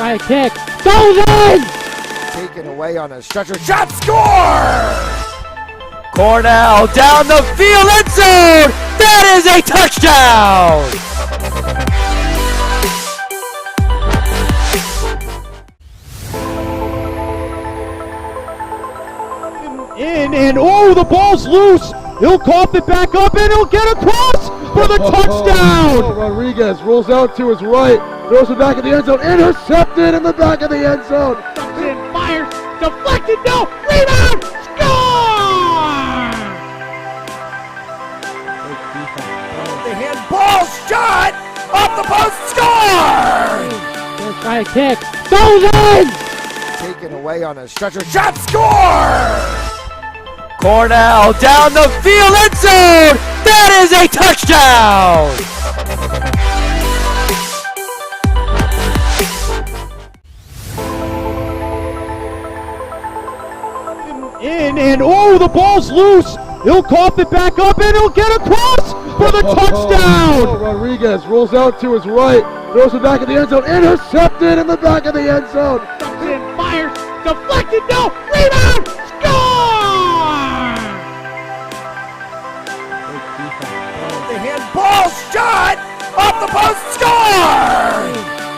High kick. Goes in! Taken away on a stretcher. Shot score! Cornell down the field, end zone! That is a touchdown! In and oh, the ball's loose. He'll cough it back up and he'll get across for the touchdown. Rodriguez rolls out to his right, throws it back in the end zone, intercepted in the back of the end zone. And fires, deflected, no, rebound, score! The handball shot off the post, score! There's high kick, goes in! Taken away on a stretcher. Shot score! Cornell down the field, end zone! That is a touchdown! In and oh, the ball's loose. He'll cough it back up and he'll get across for the touchdown. Rodriguez rolls out to his right, throws it back in the end zone, intercepted in the back of the end zone. And fires, deflected, no, rebound, score! The handball shot off the post, score!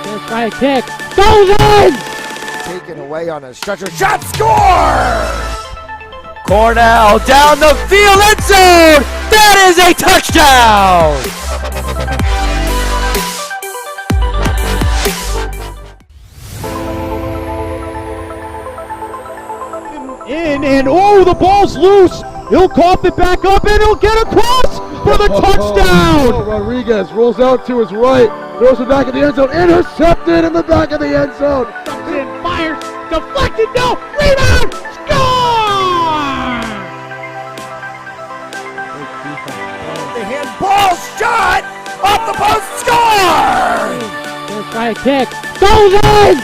There's high kick, goes in! Taken away on a stretcher. Shot score! Cornell down the field, end zone! That is a touchdown! In and oh, the ball's loose. He'll cough it back up and he'll get across for the touchdown. Rodriguez rolls out to his right, throws it back in the end zone, intercepted in the back of the end zone. And fires, deflected, no, rebound, score! The handball shot off the post, score! There's high kick, goes in!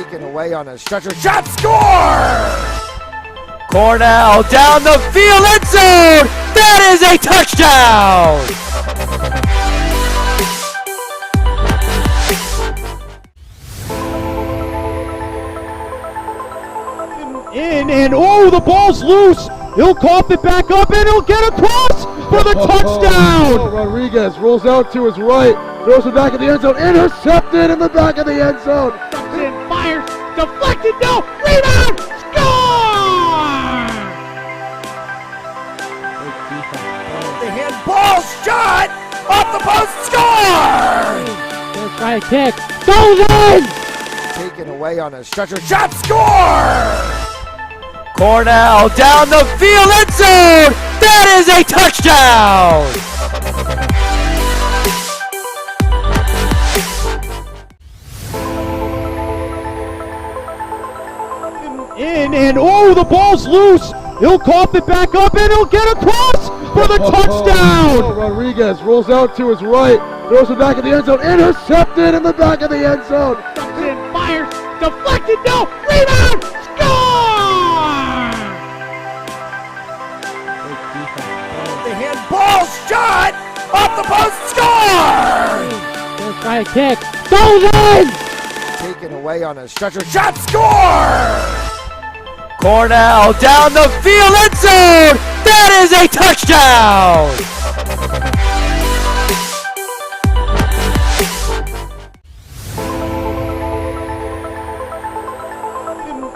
Taken away on a stretcher. Shot score! Cornell down the field, end zone! That is a touchdown! In and oh, the ball's loose. He'll cough it back up and he'll get across for the touchdown. Rodriguez rolls out to his right, throws it back in the end zone, intercepted in the back of the end zone. And fires, deflected, no, rebound, score! The handball shot off the post, score! There's high kick, goes in! Taken away on a stretcher. Shot score! Cornell down the field, end zone! That is a touchdown! In and oh, the ball's loose. He'll cough it back up and he'll get across for the touchdown. Rodriguez rolls out to his right, throws it back in the end zone, intercepted in the back of the end zone. And fires, deflected, no, rebound, score! The handball shot off the post, score! There's high kick, goes in! Taken away on a stretcher. Shot score! Cornell down the field, end zone! That is a touchdown!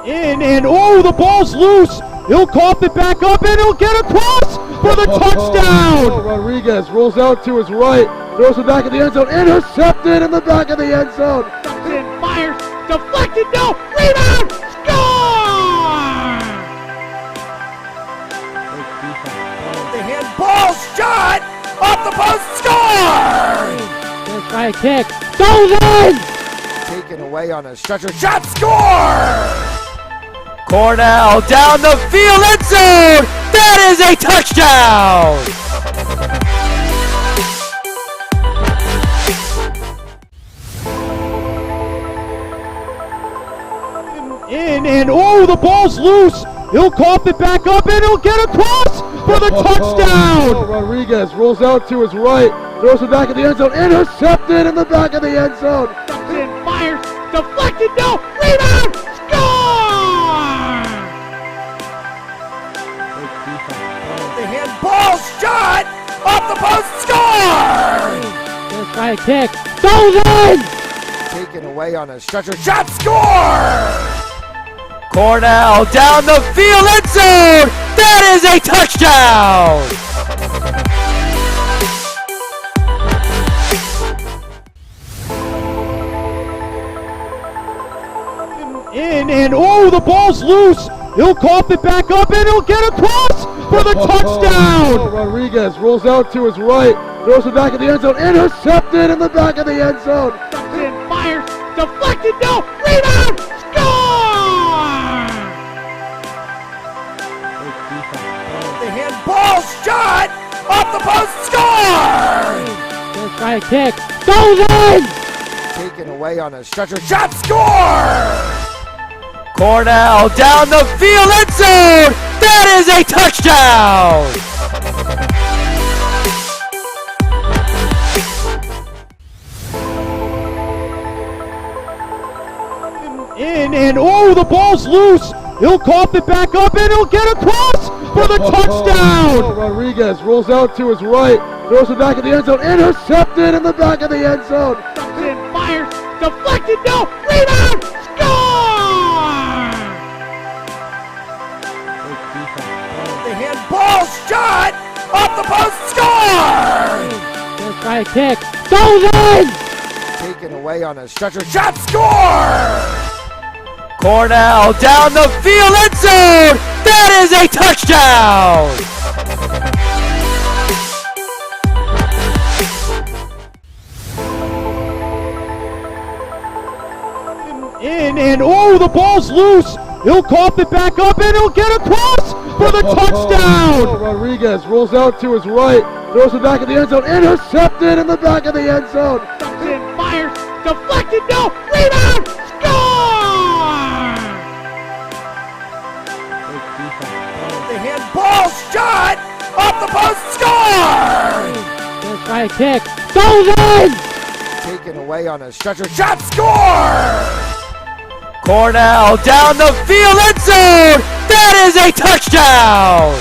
In and oh, the ball's loose. He'll cough it back up and he'll get across for the touchdown. Rodriguez rolls out to his right, throws it back in the end zone, intercepted in the back of the end zone. And fires, deflected, no, rebound, score! The handball shot off the post, score! There's high kick, goes in! Taken away on a stretcher. Shot score! Cornell down the field, end zone! That is a touchdown! In and oh, the ball's loose. He'll cough it back up and he'll get across for the touchdown. Rodriguez rolls out to his right, throws it back in the end zone, intercepted in the back of the end zone. And fires, deflected, no, rebound, score! The handball shot off the post, score! Gonna try a kick, goes in! Taken away on a stretcher, shot, score! Cornell down the field, end zone! That is a touchdown! In, and oh, the ball's loose! He'll cough it back up and he'll get across for the touchdown! Rodriguez rolls out to his right, throws it back in the end zone, intercepted in the back of the end zone. And fires, deflected, no, rebound, score! The handball shot off the post, score! Gonna try a kick, goes in! Taken away on a stretcher, shot, score! Cornell down the field, end zone! That is a touchdown! In, and oh, the ball's loose! He'll cough it back up and he'll get across for the touchdown! Rodriguez rolls out to his right, throws it back in the end zone, intercepted in the back of the end zone. And fires, deflected, no, rebound, score! The handball shot off the post, score! Gonna try a kick, goes in! Taken away on a stretcher, shot, score! Cornell down the field, end zone! That is a touchdown! In, and oh, the ball's loose! He'll cough it back up and he'll get across for the touchdown! Rodriguez rolls out to his right, throws it back in the end zone, intercepted in the back of the end zone. And fires, deflected, no, rebound, score! The handball shot off the post, score! Gonna try a kick, goes in! Taken away on a stretcher, shot, score! Cornell down the field, end zone! That is a touchdown!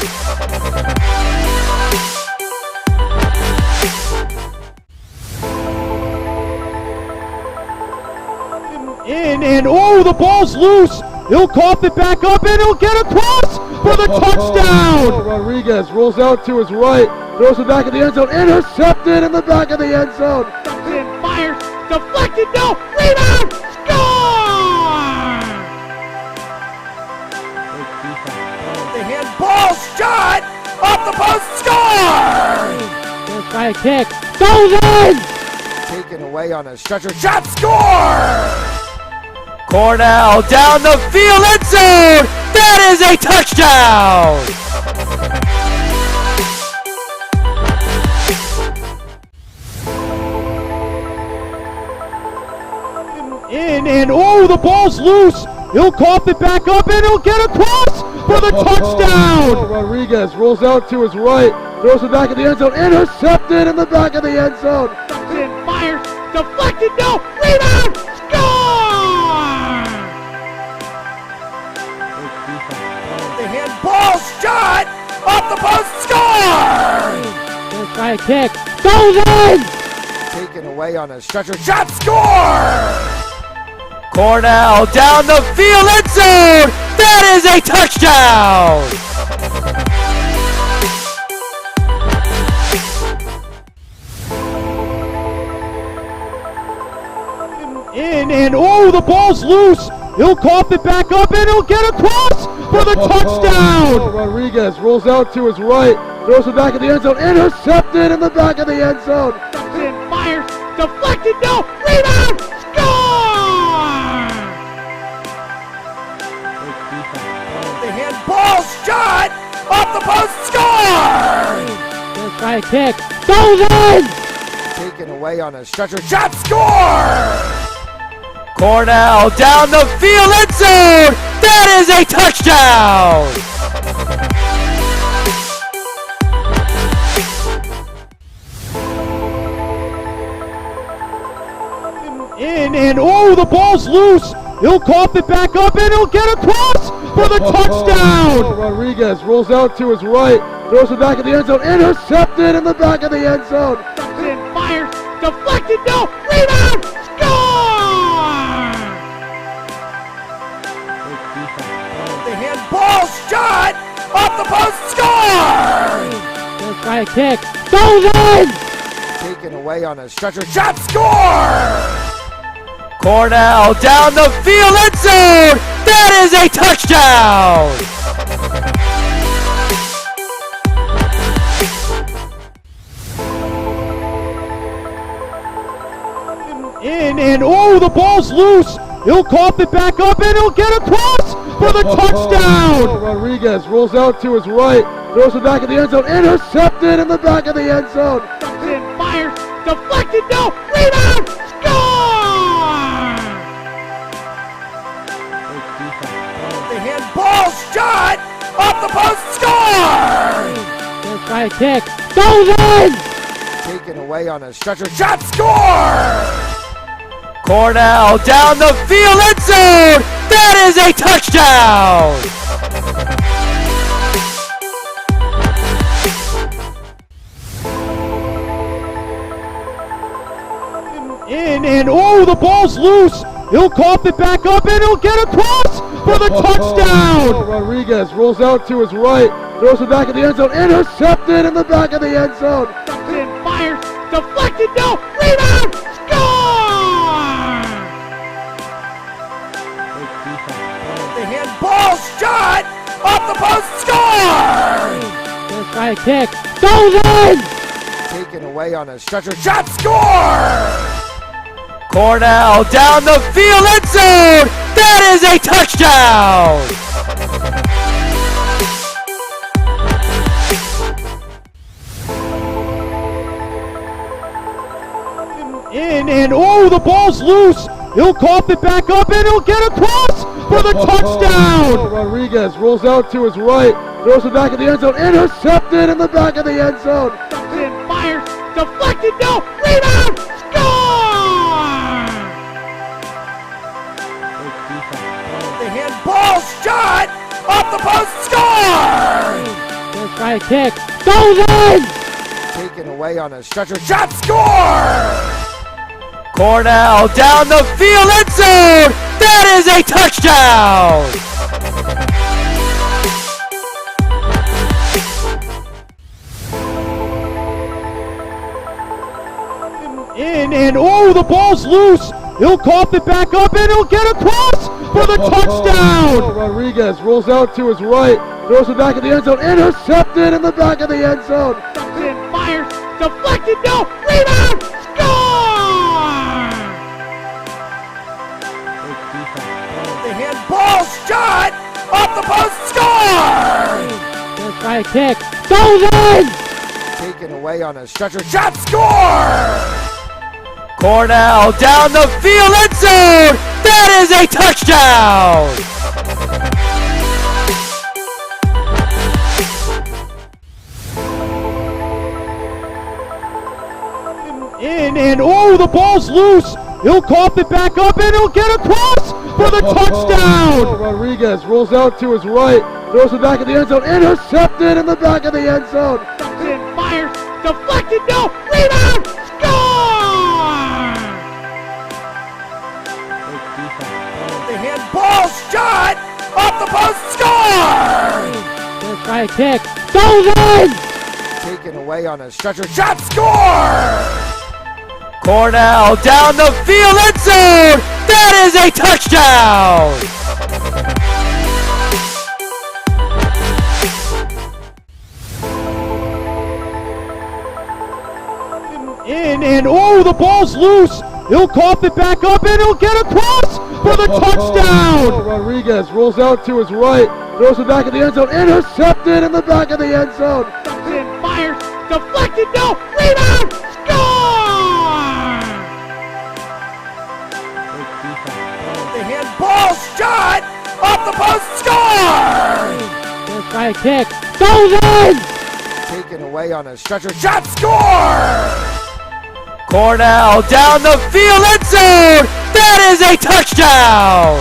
In, and oh, the ball's loose! He'll cough it back up and he'll get across for the touchdown! Rodriguez rolls out to his right, throws it back in the end zone, intercepted in the back of the end zone. And fires, deflected, no, rebound, score! The handball shot off the post, score! Gonna try a kick, goes in! Taken away on a stretcher, shot, score! Cornell down the field, end zone! That is a touchdown! In, and oh, the ball's loose! He'll cough it back up and he'll get across for the touchdown! Rodriguez rolls out to his right, throws it back in the end zone, intercepted in the back of the end zone. And fires, deflected, no, rebound, score! The handball shot off the post, score! Gonna try a kick, goes in! Taken away on a stretcher, shot, score! Cornell down the field, end zone! That is a touchdown! In, and oh, the ball's loose! He'll cough it back up and he'll get across for the touchdown! Rodriguez rolls out to his right, throws it back in the end zone, intercepted in the back of the end zone. And fires, deflected, no, rebound, score! The handball shot off the post, score! Gonna try a kick, goes in! Taken away on a stretcher, shot, score! Cornell down the field, end zone! That is a touchdown! In, and oh, the ball's loose. He'll cough it back up, and he'll get across for the touchdown. Rodriguez rolls out to his right, throws it back in the end zone, intercepted in the back of the end zone. And fires, deflected, no, rebound, score! The handball shot off the post, score! Gonna try a kick, goes in! Taken away on a stretcher, shot, score! Cornell down the field, end zone! That is a touchdown! In, and oh, the ball's loose. He'll cough it back up, and he'll get across for the touchdown. Rodriguez rolls out to his right, throws it back in the end zone, intercepted in the back of the end zone. And fires, deflected, no, rebound, score! The handball shot off the post, score! Gonna try a kick, goes in! Taken away on a stretcher, shot, score! Cornell down the field, end zone! That is a touchdown! In, and oh, the ball's loose. He'll cough it back up, and he'll get across for the touchdown. Rodriguez rolls out to his right, throws it back in the end zone, intercepted in the back of the end zone. And fires, deflected, no, rebound, score! The handball shot off the post, score! Gonna try a kick, goes in! Taken away on a stretcher, shot, score! Cornell down the field, end zone! That is a touchdown! In, and oh, the ball's loose. He'll cough it back up, and he'll get across for the touchdown. Rodriguez rolls out to his right, throws it back in the end zone, intercepted in the back of the end zone. And fires, deflected, no, rebound, score! The handball shot off the post, score! Gonna try a kick, goes in! Taken away on a stretcher, shot, score! Cornell down the field, end zone! That is a touchdown! In, and oh, the ball's loose. He'll cough it back up, and he'll get across for the touchdown. Rodriguez rolls out to his right, throws it back in the end zone, intercepted in the back of the end zone. And fires, deflected, no, rebound, score! The handball shot off the post, score! Gonna try a kick, goes in! Taken away on a stretcher, shot, score! Cornell down the field, end zone! That is a touchdown! In, and oh, the ball's loose. He'll cough it back up, and he'll get across for the touchdown. Rodriguez rolls out to his right, throws it back in the end zone, intercepted in the back of the end zone. And fires, deflected, no, rebound, score! The handball shot off the post, score! Gonna try a kick, goes in! Taken away on a stretcher, shot, score! Cornell down the field, end zone! That is a touchdown! In, and oh, the ball's loose. He'll cough it back up, and he'll get across for the touchdown. Rodriguez rolls out to his right, throws it back in the end zone, intercepted in the back of the end zone. And fires, deflected, no, rebound, score! The handball shot off the post, score! Gonna try a kick, goes in! Taken away on a stretcher, shot, score! Cornell down the field, end zone. That is a touchdown.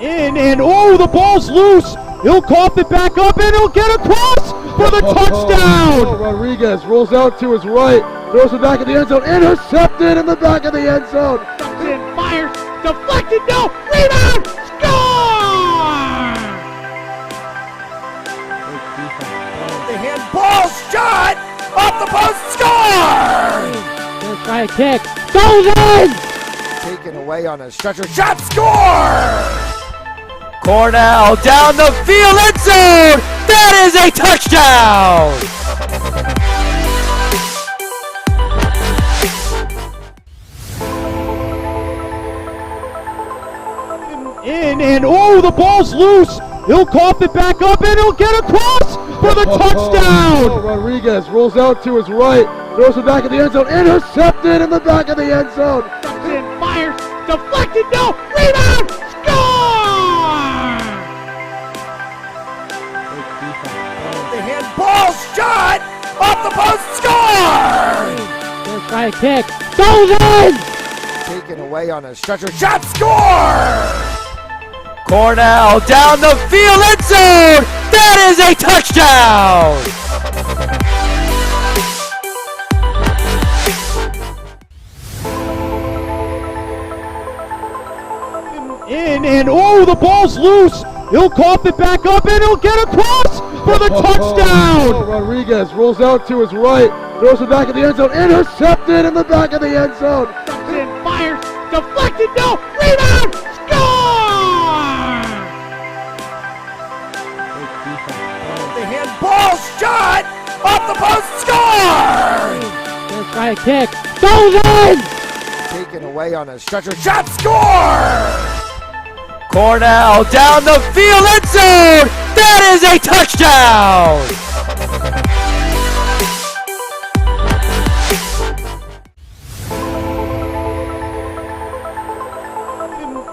In and oh, the ball's loose. He'll cough it back up and he'll get across for the touchdown. Rodriguez rolls out to his right, throws it back in the end zone, intercepted in the back of the end zone. And fires, deflected, no, rebound, score! The handball shot off the post, score! Gonna try a kick, goes in! Taken away on a stretcher, shot, score! Cornell down the field, end zone. That is a touchdown. In and oh, the ball's loose. He'll cough it back up and he'll get across for the touchdown. Rodriguez rolls out to his right, throws it back in the end zone, intercepted in the back of the end zone. And fires, deflected, no, rebound, score! The handball shot off the post, score! Gonna try a kick, goes in! Taken away on a stretcher, shot, score! Cornell down the field, end zone. That is a touchdown. In and oh, the ball's loose. He'll cough it back up and he'll get across for the touchdown. Rodriguez rolls out to his right, throws it back in the end zone, intercepted in the back of the end zone. And fires, deflected, no, rebound, score! The handball shot off the post, score! Gonna try a kick, goes in! Taken away on a stretcher, shot, score! Cornell down the field, end zone. That is a touchdown.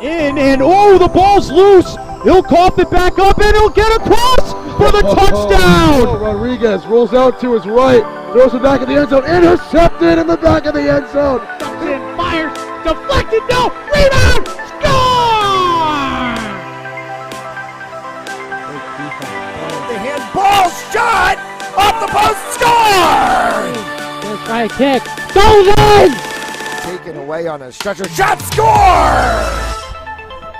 In and oh, the ball's loose. He'll cough it back up and he'll get across for the touchdown. Rodriguez rolls out to his right, throws it back in the end zone, intercepted in the back of the end zone. And fires, deflected, no, rebound, score! The handball shot off the post, score! Gonna try a kick, goes in! Taken away on a stretcher, shot, score!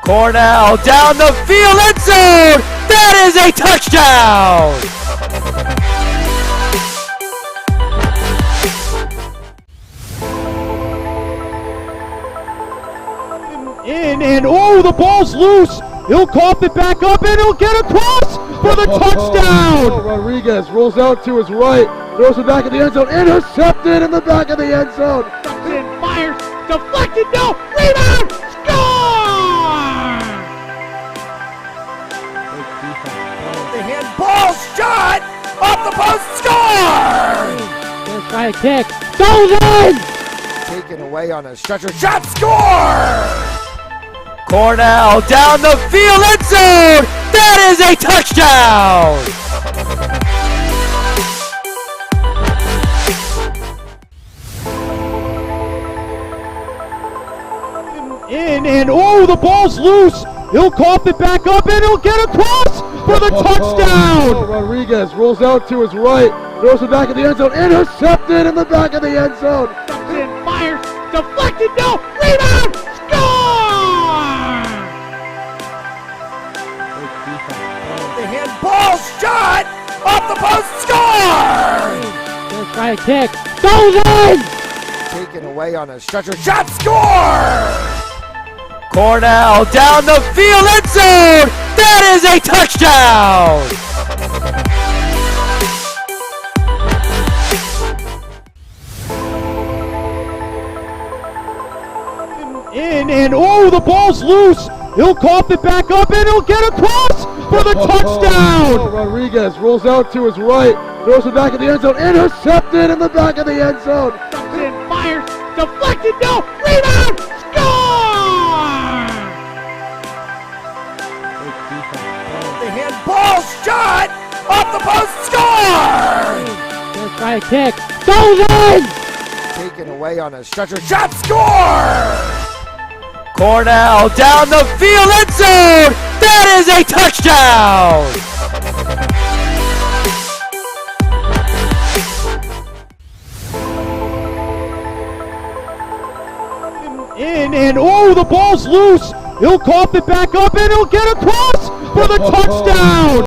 Cornell down the field, end zone. That is a touchdown. In and oh, the ball's loose. He'll cough it back up and he'll get across for the touchdown. Rodriguez rolls out to his right, throws it back in the end zone, intercepted in the back of the end zone. And fires, deflected, no, rebound, score! The handball shot off the post, score! Gonna try a kick, goes in! Taken away on a stretcher, shot, score! Cornell down the field, end zone. That is a touchdown. In and oh, the ball's loose. He'll cough it back up and he'll get across for the touchdown. Rodriguez rolls out to his right, throws it back in the end zone, intercepted in the back of the end zone. And fires, deflected, no, rebound, score! The handball shot off the post, score! Gonna try a kick, goes in! Taken away on a stretcher, shot, score! Cornell down the field, end zone. That is a touchdown. In and oh, the ball's loose. He'll cough it back up and he'll get across for the touchdown. Rodriguez rolls out to his right, throws it back in the end zone, intercepted in the back of the end zone. And fires, deflected, no, rebound, score! The handball shot Off the post, score! Gonna try a kick. Goes in! Taken away on a stretcher shot, score! Cornell down the field, end zone! That is a touchdown! In and oh, the ball's loose. He'll cough it back up and he'll get across for the touchdown.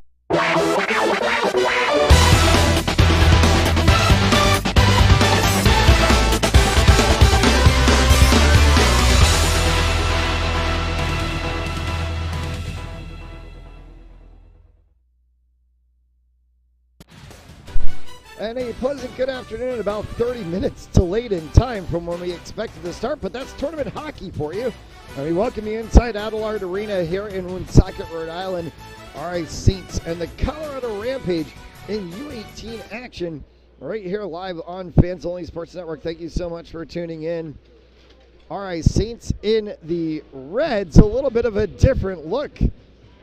And a pleasant good afternoon, about 30 minutes delayed in time from when we expected to start, but that's tournament hockey for you. And we welcome you inside Adelard Arena here in Woonsocket, Rhode Island. RI Saints and the Colorado Rampage in U18 action right here live on Fans Only Sports Network. Thank you so much for tuning in. RI Saints in the Reds, a little bit of a different look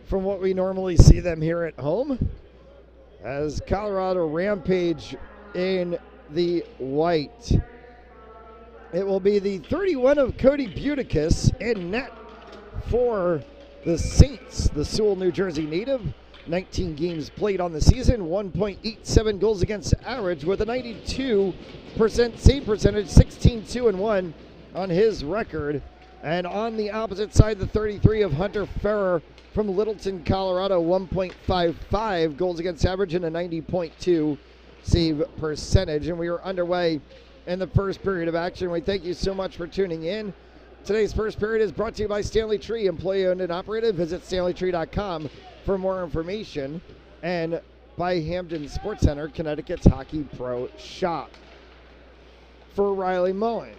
from what we normally see them here at home, as Colorado Rampage in the white. It will be the 31 of Cody Buticus in net for the Saints, the Sewell, New Jersey native. 19 games played on the season, 1.87 goals against average with a 92% save percentage, 16-2-1 on his record. And on the opposite side, the 33 of Hunter Ferrer from Littleton, Colorado, 1.55 goals against average and a 90.2 save percentage. And we are underway in the first period of action. We thank you so much for tuning in. Today's first period is brought to you by Stanley Tree, employee owned and operated. Visit stanleytree.com for more information. And by Hamden Sports Center, Connecticut's Hockey Pro Shop. For Riley Mullen,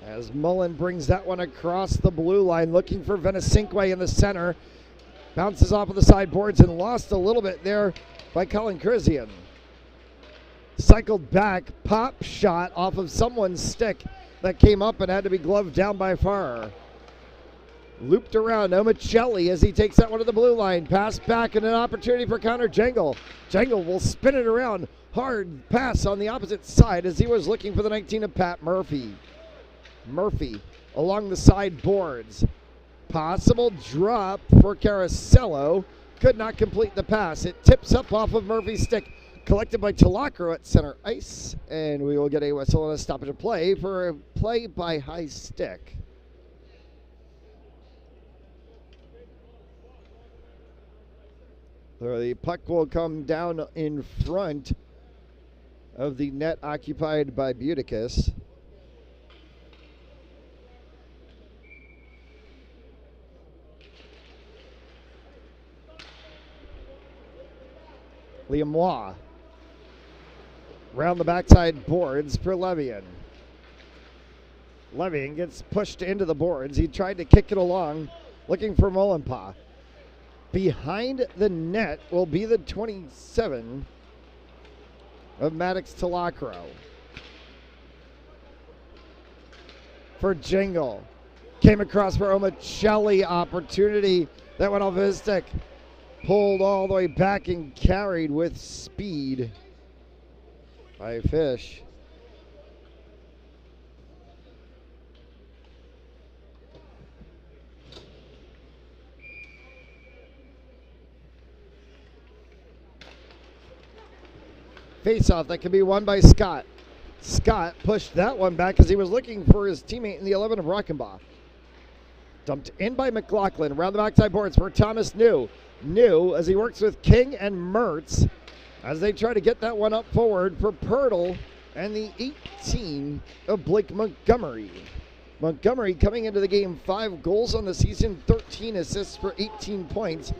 as Mullen brings that one across the blue line, looking for Venesinque in the center. Bounces off of the sideboards and lost a little bit there by Colin Krizian. Cycled back, pop shot off of someone's stick that came up and had to be gloved down by Farrer. Looped around, Omicelli as he takes that one to the blue line. Pass back and an opportunity for Connor Jengle. Jengle will spin it around. Hard pass on the opposite side as he was looking for the 19 of Pat Murphy. Murphy along the sideboards. Possible drop for Caracello. Could not complete the pass. It tips up off of Murphy's stick. Collected by Talacro at center ice. And we will get a whistle and a stoppage of play for a play by high stick. So the puck will come down in front of the net occupied by Buticus. Liam Waugh. Round the backside boards for Levian. Levian gets pushed into the boards. He tried to kick it along, looking for Mullenpaw. Behind the net will be the 27 of Maddox Talacro. For Jingle. Came across for Omicelli. Opportunity. That went off his stick. Pulled all the way back and carried with speed by Fish. Face-off that can be won by Scott. Scott pushed that one back as he was looking for his teammate in the 11 of Rockenbach. Dumped in by McLaughlin. Around the backside boards for Thomas New. New as he works with King and Mertz as they try to get that one up forward for Pirtle and the 18 of Blake Montgomery. Montgomery coming into the game, 5 goals on the season, 13 assists for 18 points.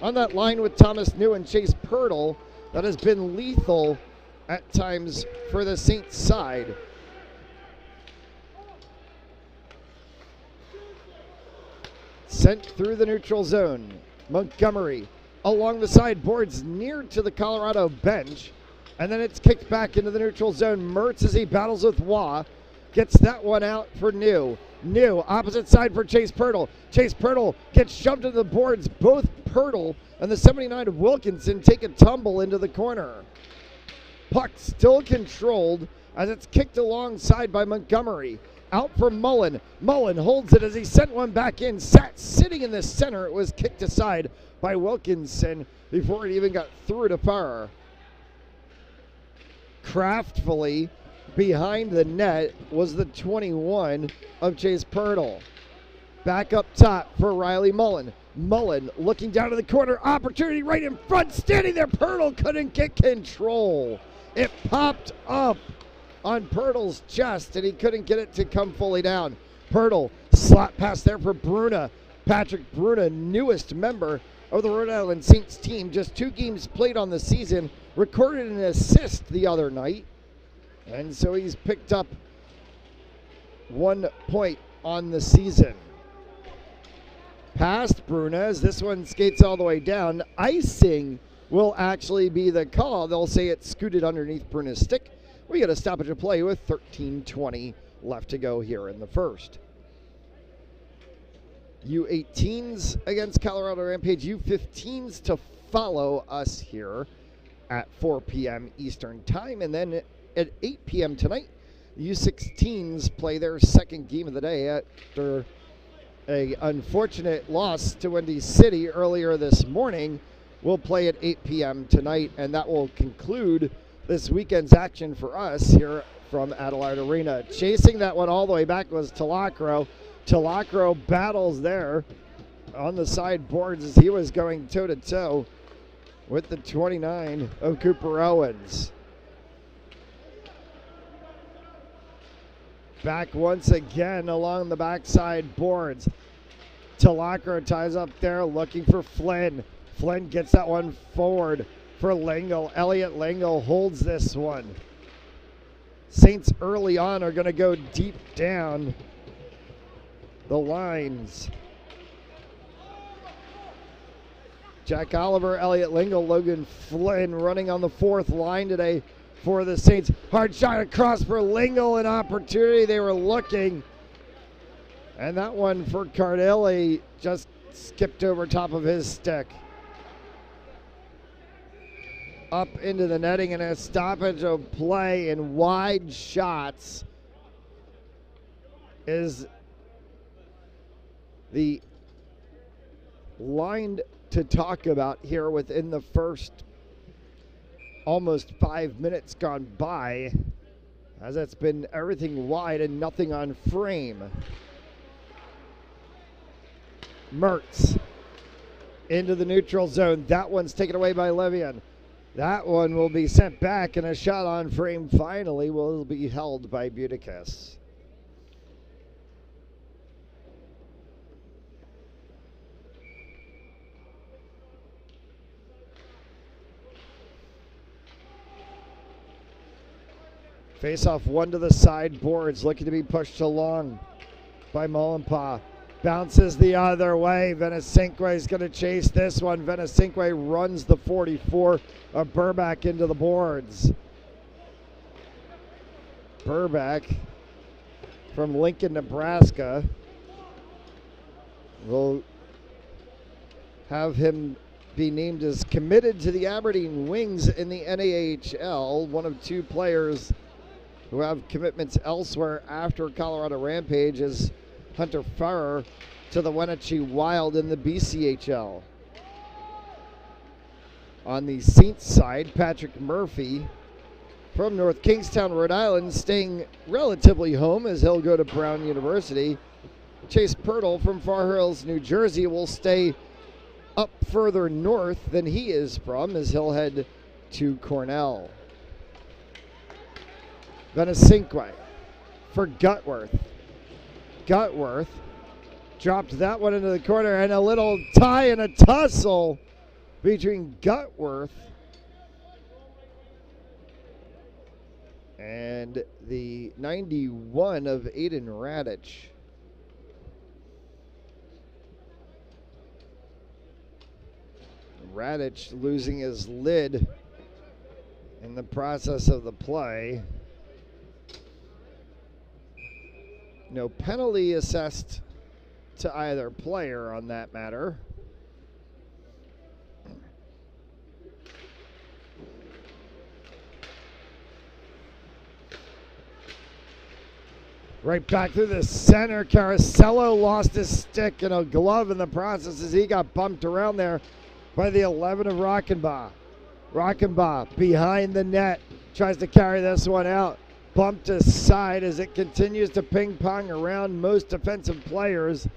On that line with Thomas New and Chase Pirtle, that has been lethal at times for the Saints side. Sent through the neutral zone. Montgomery along the sideboards near to the Colorado bench. And then it's kicked back into the neutral zone. Mertz as he battles with Waugh. Gets that one out for New. New, opposite side for Chase Pirtle. Chase Pirtle gets shoved into the boards. Both Pirtle and the 79 of Wilkinson take a tumble into the corner. Puck still controlled as it's kicked alongside by Montgomery. Out for Mullen. Mullen holds it as he sent one back in. Sitting in the center. It was kicked aside by Wilkinson before it even got through to Farrer. Craftfully behind the net was the 21 of Chase Pirtle. Back up top for Riley Mullen. Mullen looking down to the corner. Opportunity right in front. Standing there. Pirtle couldn't get control. It popped up on Pirtle's chest, and he couldn't get it to come fully down. Pirtle, slot pass there for Bruna. Patrick Bruna, newest member of the Rhode Island Saints team, just 2 games played on the season, recorded an assist the other night, and so he's picked up 1 point on the season. Past Bruna, as this one skates all the way down. Icing will actually be the call. They'll say it scooted underneath Bruna's stick. We got a stoppage of play with 13:20 left to go here in the first. U18s against Colorado Rampage. U15s to follow us here at 4 p.m. Eastern Time. And then at 8 p.m. tonight, U16s play their second game of the day after an unfortunate loss to Windy City earlier this morning. We'll play at 8 p.m. tonight, and that will conclude this weekend's action for us here from Adelard Arena. Chasing that one all the way back was Talacro. Talacro battles there on the side boards as he was going toe-to-toe with the 29 of Cooper Owens. Back once again along the backside boards. Talacro ties up there looking for Flynn. Flynn gets that one forward for Lingle. Elliot Lingle holds this one. Saints early on are going to go deep down the lines. Jack Oliver, Elliot Lingle, Logan Flynn running on the 4th line today for the Saints. Hard shot across for Lingle, an opportunity. They were looking. And that one for Cardilli just skipped over top of his stick. Up into the netting, and a stoppage of play and wide shots is the line to talk about here within the first almost 5 minutes gone by, as it's been everything wide and nothing on frame. Mertz into the neutral zone. That one's taken away by Levian. That one will be sent back, and a shot on frame finally will be held by Buticus. Face-off one to the side boards, looking to be pushed along by Mullenpaw. Bounces the other way. Venesinque is going to chase this one. Venesinque runs the 44 of Burback into the boards. Burback from Lincoln, Nebraska. We'll have him be named as committed to the Aberdeen Wings in the NAHL. One of 2 players who have commitments elsewhere after Colorado Rampage is Hunter Farrer to the Wenatchee Wild in the BCHL. On the Saints side, Patrick Murphy from North Kingstown, Rhode Island, staying relatively home as he'll go to Brown University. Chase Pirtle from Far Hills, New Jersey will stay up further north than he is from as he'll head to Cornell. Venesinque for Gutworth. Gutworth dropped that one into the corner, and a little tie and a tussle between Gutworth and the 91 of Aiden Radich. Radich losing his lid in the process of the play. No penalty assessed to either player on that matter. Right back through the center. Caracello lost his stick and a glove in the process as he got bumped around there by the 11 of Rockenbaugh. Rockenbaugh behind the net. Tries to carry this one out. Bumped aside as it continues to ping pong around most defensive players.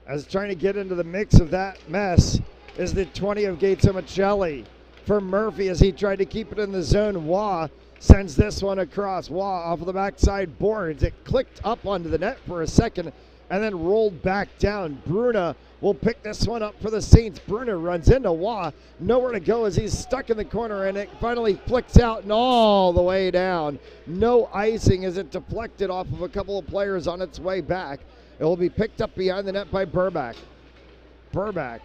As trying to get into the mix of that mess is the 20 of Gates Michelli. For Murphy as he tried to keep it in the zone. Waugh sends this one across. Waugh off of the backside boards. It clicked up onto the net for a second and then rolled back down. Bruna will pick this one up for the Saints. Bruna runs into Waugh. Nowhere to go as he's stuck in the corner, and it finally flicks out and all the way down. No icing as it deflected off of a couple of players on its way back. It will be picked up behind the net by Burbach. Burbach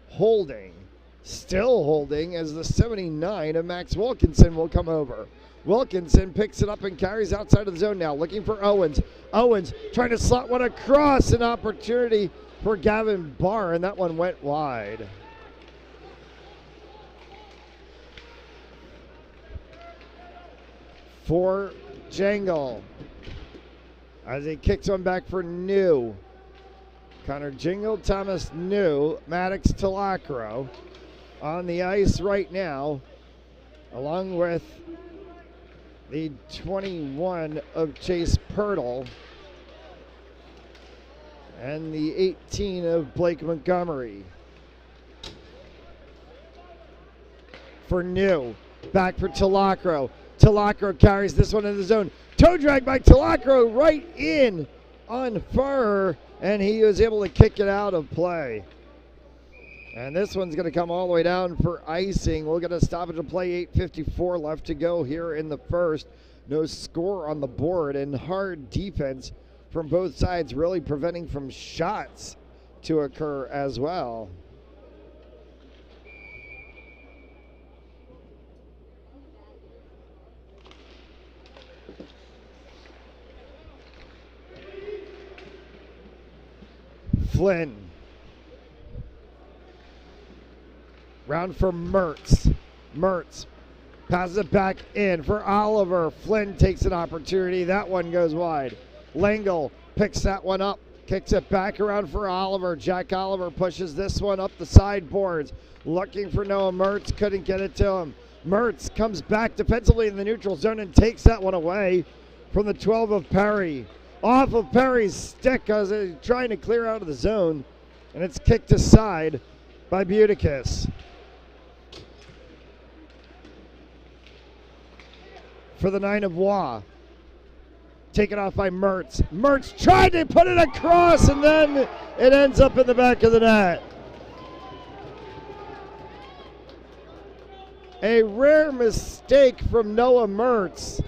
holding. Still holding as the 79 of Max Wilkinson will come over. Wilkinson picks it up and carries outside of the zone now, looking for Owens. Owens trying to slot one across, an opportunity for Gavin Barr, and that one went wide. For Jangle, as he kicks one back for New. Connor Jingle, Thomas New, Maddox Talacro on the ice right now, along with the 21 of Chase Pirtle and the 18 of Blake Montgomery. For New, back for Talacro. Talacro carries this one in the zone. Toe drag by Talacro right in on Farrer, and he was able to kick it out of play. And this one's going to come all the way down for icing. We'll get a stoppage of play, 8:54 left to go here in the first. No score on the board, and hard defense from both sides, really preventing from shots to occur as well. Flynn. Round for Mertz. Mertz passes it back in for Oliver. Flynn takes an opportunity. That one goes wide. Langle picks that one up. Kicks it back around for Oliver. Jack Oliver pushes this one up the sideboards. Looking for Noah Mertz. Couldn't get it to him. Mertz comes back defensively in the neutral zone and takes that one away from the 12 of Perry. Off of Perry's stick as he's trying to clear out of the zone. And it's kicked aside by Buticus. For the 9 of Waugh. Taken off by Mertz. Mertz tried to put it across, and then it ends up in the back of the net. A rare mistake from Noah Mertz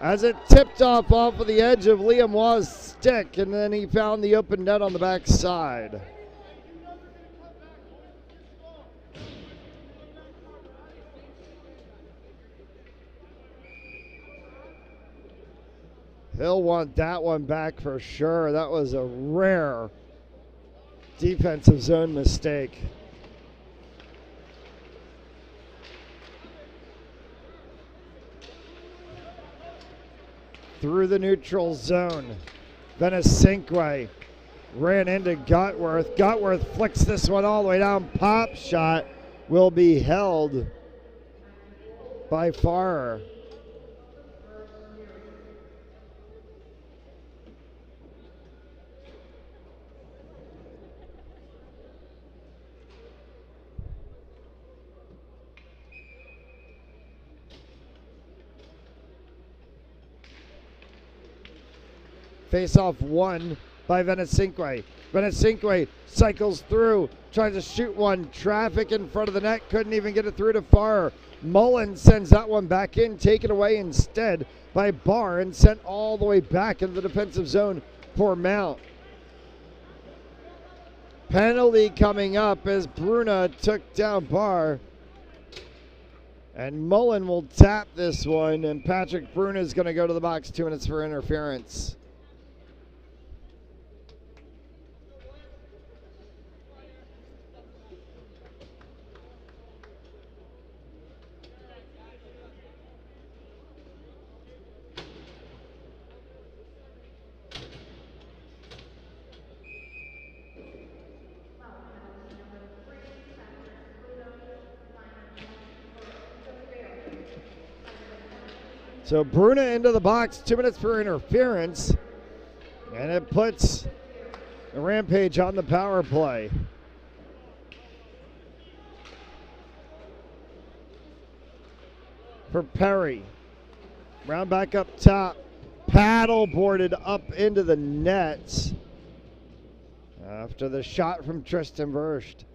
as it tipped off of the edge of Liam Waugh's stick, and then he found the open net on the backside. He'll want that one back for sure. That was a rare defensive zone mistake. Through the neutral zone. Venesinque ran into Gotworth. Gotworth flicks this one all the way down. Pop shot will be held by Farrer. Face-off won by Venesinque. Venesinque cycles through, tries to shoot one. Traffic in front of the net, couldn't even get it through to Farrer. Mullen sends that one back in, taken away instead by Barr and sent all the way back into the defensive zone for Mount. Penalty coming up as Bruna took down Barr. And Mullen will tap this one, and Patrick Bruna is going to go to the box, 2 minutes for interference. So Bruna into the box, 2 minutes for interference, and it puts the Rampage on the power play. For Perry, round back up top, paddle boarded up into the nets after the shot from Tristan Verst.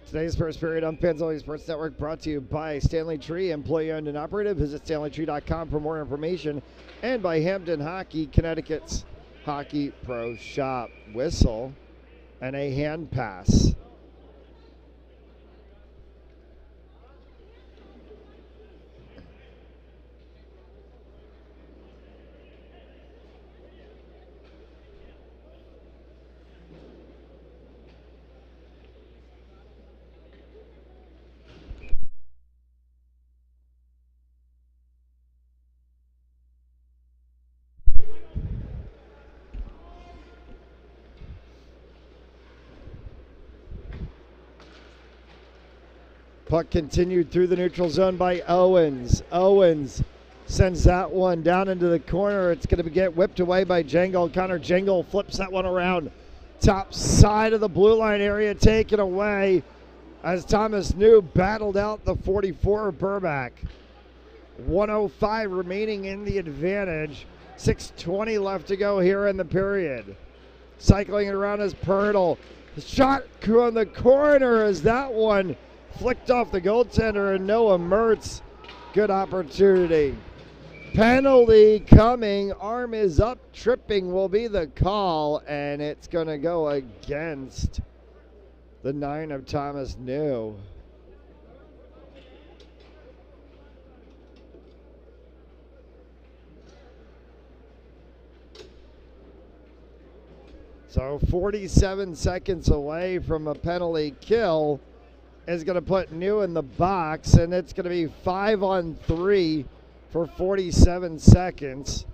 Today's first period on Fans Only Sports Network brought to you by Stanley Tree, employee owned and operated. Visit StanleyTree.com for more information. And by Hampton Hockey, Connecticut's Hockey Pro Shop. Whistle and a hand pass. Puck continued through the neutral zone by Owens. Owens sends that one down into the corner. It's going to get whipped away by Jangle. Connor Jangle flips that one around. Top side of the blue line area taken away as Thomas New battled out the 44 Burback. 1:05 remaining in the advantage. 6:20 left to go here in the period. Cycling it around is Pirtle. The shot on the corner as that one flicked off the goaltender and Noah Mertz. Good opportunity. Penalty coming. Arm is up. Tripping will be the call, and it's going to go against the 9 of Thomas New. So 47 seconds away from a penalty kill is going to put New in the box, and it's going to be 5-on-3 for 47 seconds.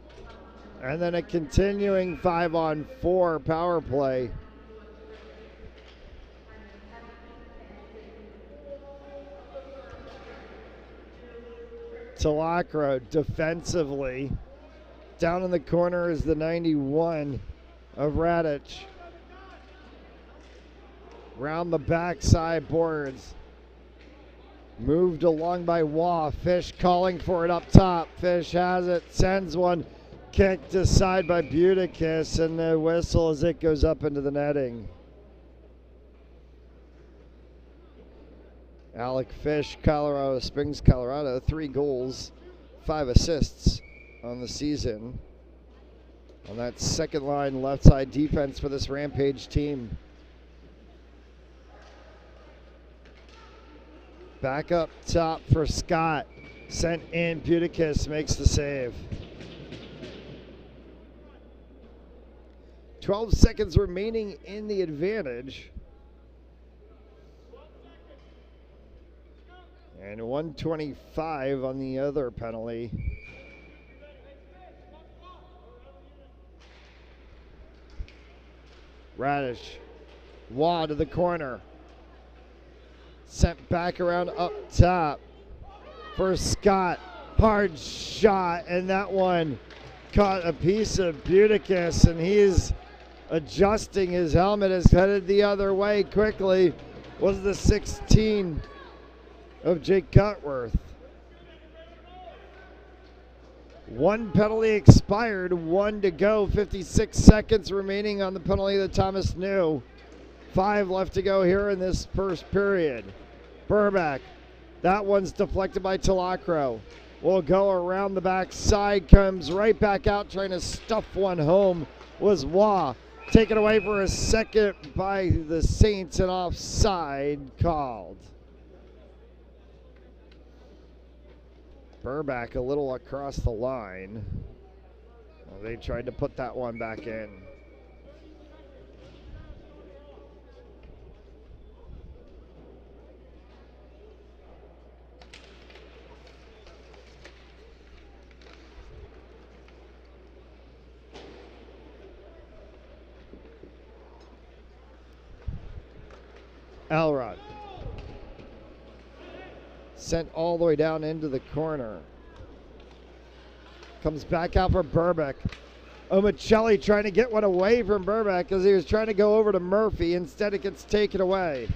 And then a continuing 5-on-4 power play. Talacro defensively. Down in the corner is the 91 of Radich. Round the backside boards. Moved along by Waugh. Fish calling for it up top. Fish has it. Sends one. Kicked aside by Buticus. And the whistle as it goes up into the netting. Alec Fish, Colorado Springs, Colorado. 3 goals, 5 assists on the season. On that second line left side defense for this Rampage team. Back up top for Scott. Sent in. Buticus makes the save. 12 seconds remaining in the advantage. And 1:25 on the other penalty. Radish. Waugh to the corner. Sent back around up top for Scott. Hard shot, and that one caught a piece of Buticus, and he's adjusting his helmet. Is headed the other way quickly. Was the 16 of Jake Cutworth. 1 penalty expired, 1 to go. 56 seconds remaining on the penalty that Thomas New. 5 left to go here in this first period. Burback. That one's deflected by Talacro. Will go around the backside, comes right back out trying to stuff one home. Was Waugh. Taken away for a second by the Saints and offside called. Burback a little across the line. Well, they tried to put that one back in. Elrod. Sent all the way down into the corner. Comes back out for Burbick. Omicelli trying to get one away from Burbick as he was trying to go over to Murphy. Instead, it gets taken away.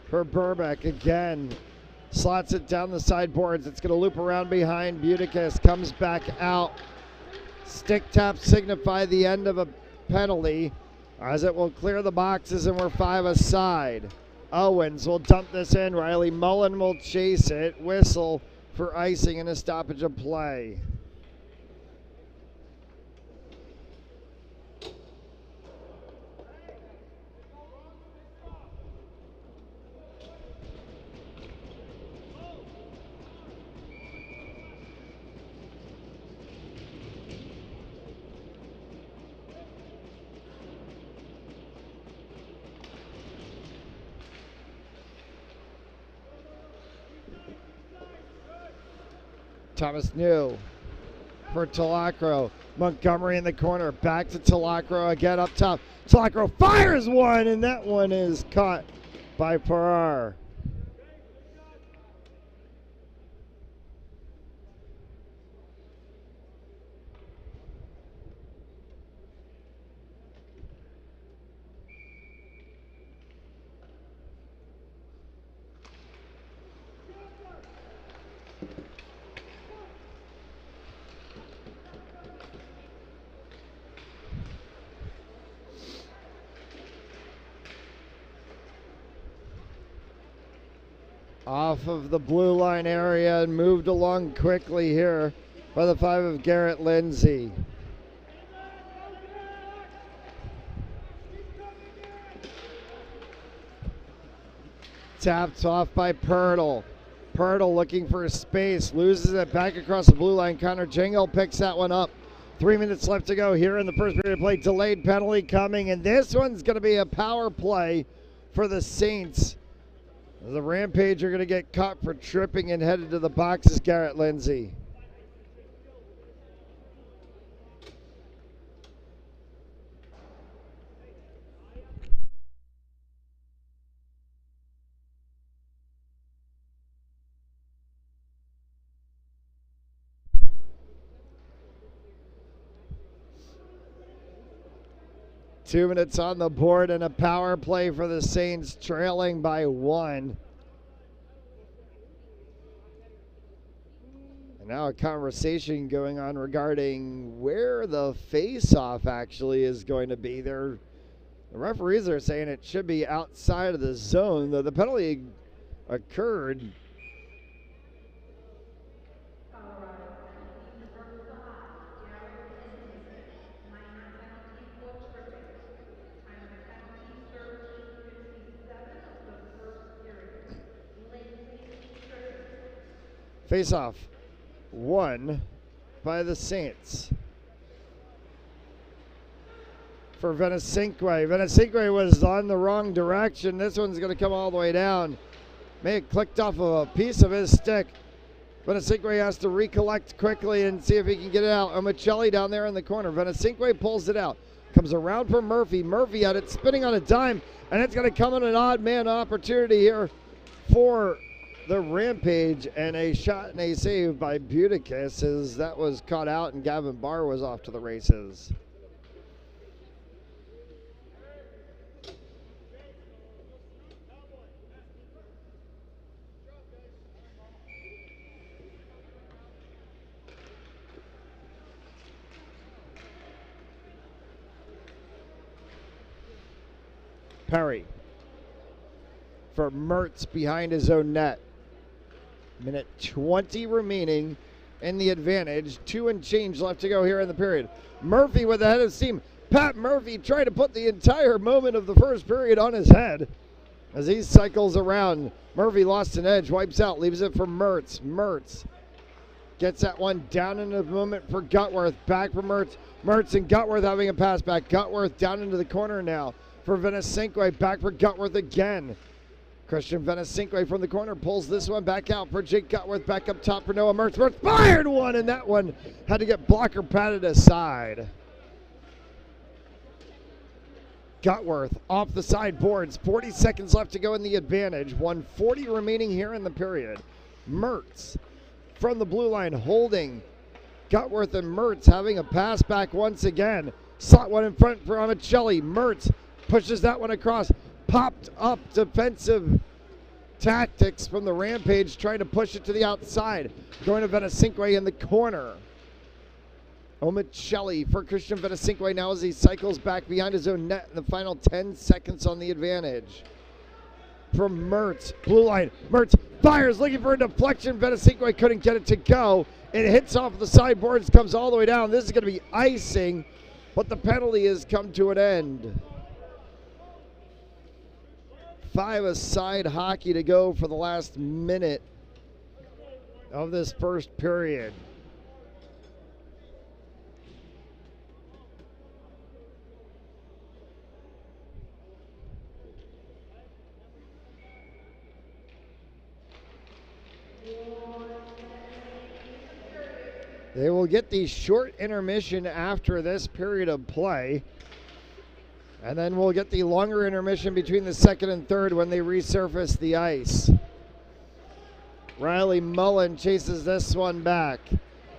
For Burbick again. Slots it down the sideboards. It's going to loop around behind Buticus. Comes back out. Stick tap signify the end of a penalty as it will clear the boxes and we're 5 aside. Owens will dump this in. Riley Mullen will chase it. Whistle for icing and a stoppage of play. Thomas New for Talacro. Montgomery in the corner. Back to Talacro again up top. Talacro fires one, and that one is caught by Farrar. Off of the blue line area and moved along quickly here by the 5 of Garrett Lindsay. Tapped off by Pirtle. Pirtle looking for space, loses it back across the blue line. Connor Jingle picks that one up. 3 minutes left to go here in the first period of play. Delayed penalty coming, and this one's going to be a power play for the Saints. The Rampage are going to get caught for tripping and headed to the boxes, Garrett Lindsay. Two minutes on the board and a power play for the Saints, trailing by 1. And now a conversation going on regarding where the face-off actually is going to be. The referees are saying it should be outside of the zone, though the penalty occurred. Face-off won by the Saints. For Venecinque. Venecinque was on the wrong direction. This one's going to come all the way down. May have clicked off of a piece of his stick. Venecinque has to recollect quickly and see if he can get it out. Omicelli down there in the corner. Venecinque pulls it out. Comes around for Murphy. Murphy had it spinning on a dime, and it's going to come in an odd man opportunity here for the Rampage, and a shot and a save by Buticus as that was caught out and Gavin Barr was off to the races. Perry for Mertz behind his own net. Minute 20 remaining in the advantage. 2 and change left to go here in the period. Murphy with the head of steam. Pat Murphy tried to put the entire moment of the first period on his head as he cycles around. Murphy lost an edge, wipes out, leaves it for Mertz. Mertz gets that one down in the moment for Gutworth. Back for Mertz. Mertz and Gutworth having a pass back. Gutworth down into the corner now for Venecinque. Back for Gutworth again. Christian Venecinque from the corner pulls this one back out for Jake Gutworth. Back up top for Noah Mertz. Mertz fired one, and that one had to get blocker patted aside. Gutworth off the sideboards. 40 seconds left to go in the advantage. 1:40 remaining here in the period. Mertz from the blue line holding. Gutworth and Mertz having a pass back once again. Slot one in front for Amicelli. Mertz pushes that one across. Popped up defensive tactics from the Rampage, trying to push it to the outside. Going to Venecinque in the corner. Omicelli for Christian Venecinque now as he cycles back behind his own net in the final 10 seconds on the advantage. From Mertz, blue line. Mertz fires, looking for a deflection. Venecinque couldn't get it to go. It hits off the sideboards, comes all the way down. This is going to be icing, but the penalty has come to an end. 5-a-side hockey to go for the last minute of this first period. They will get the short intermission after this period of play. And then we'll get the longer intermission between the second and third when they resurface the ice. Riley Mullen chases this one back.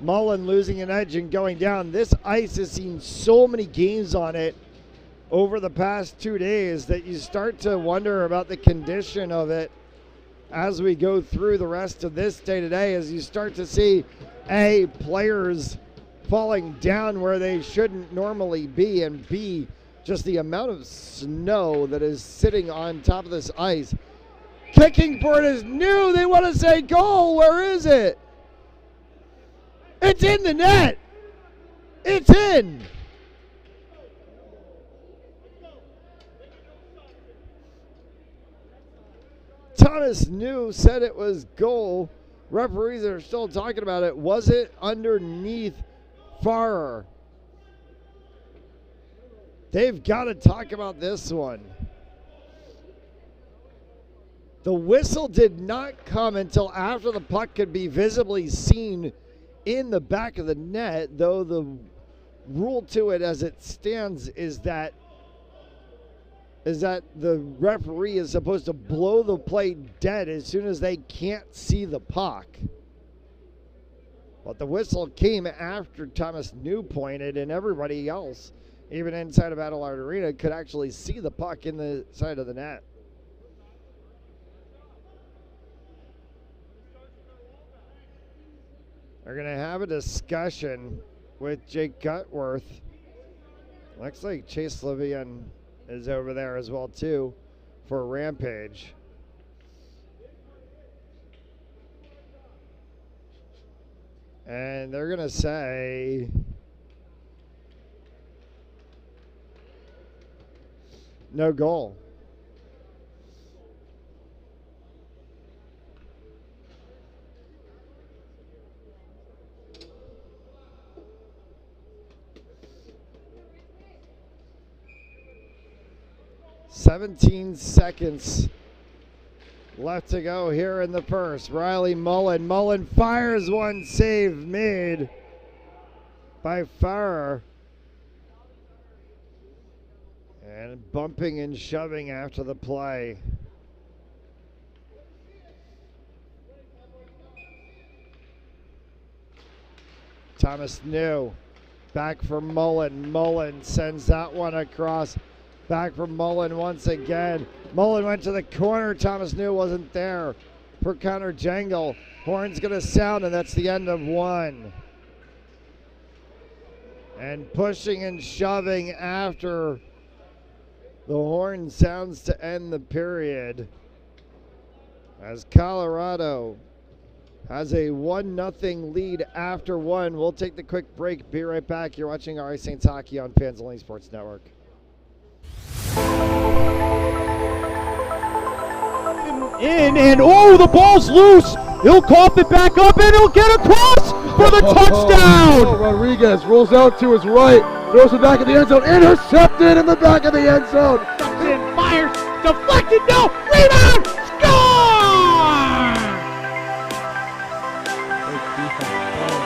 Mullen losing an edge and going down. This ice has seen so many games on it over the past 2 days that you start to wonder about the condition of it as we go through the rest of this day today, as you start to see A, players falling down where they shouldn't normally be, and B, just the amount of snow that is sitting on top of this ice. Kicking for it is New. They want to say goal. Where is it? It's in the net. It's in. Thomas New said it was goal. Referees are still talking about it. Was it underneath Farrer? They've got to talk about this one. The whistle did not come until after the puck could be visibly seen in the back of the net, though the rule to it as it stands is that the referee is supposed to blow the play dead as soon as they can't see the puck. But the whistle came after Thomas New pointed, and everybody else, even inside of Adelard Arena, could actually see the puck in the side of the net. They're going to have a discussion with Jake Gutworth. Looks like Chase Levian is over there as well, too, for Rampage. And they're going to say no goal. "17 seconds left to go here in the first." Riley Mullen. Mullen fires one, save made by Farrer. And bumping and shoving after the play. Thomas New back for Mullen. Mullen sends that one across. Back from Mullen once again. Mullen went to the corner. Thomas New wasn't there for Connor Jangle. Horn's going to sound, and that's the end of one. And pushing and shoving after the horn sounds to end the period, as Colorado has a 1-0 lead after one. We'll take the quick break. Be right back. You're watching RA Saints Hockey on Fans Only Sports Network. And oh, the ball's loose. He'll cough it back up, and he'll get across for the touchdown. Rodriguez rolls out to his right, throws it back in the end zone, intercepted in the back of the end zone. And fires, deflected, no, rebound, score!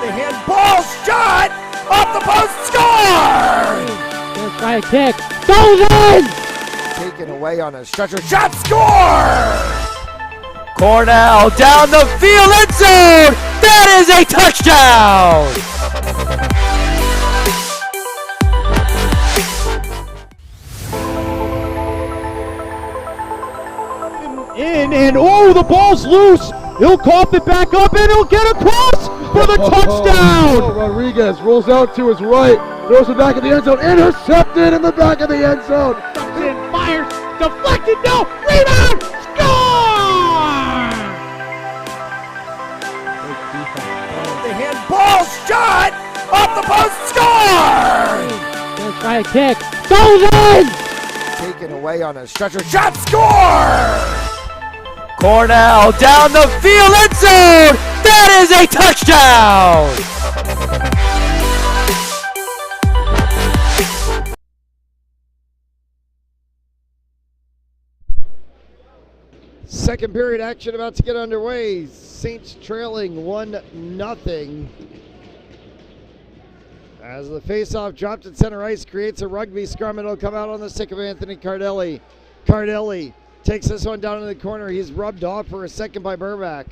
The handball shot off the post, score! Try a kick, goes in! Taken away on a stretcher. Shot score! Cornell down the field, end zone! That is a touchdown! And oh, the ball's loose. He'll cough it back up and he'll get across for the touchdown. Rodriguez rolls out to his right, throws it back in the end zone, intercepted in the back of the end zone. Comes in, fires, deflected, no, rebound, score! The handball shot off the post, score! Gonna try a kick, goes in! Taken away on a stretcher. Shot score! Cornell down the field, end zone! That is a touchdown! Second period action about to get underway. Saints trailing 1-0. As the faceoff dropped at center ice, creates a rugby scrum. It'll come out on the stick of Anthony Cardelli. Cardelli takes this one down in the corner. He's rubbed off for a second by Burback.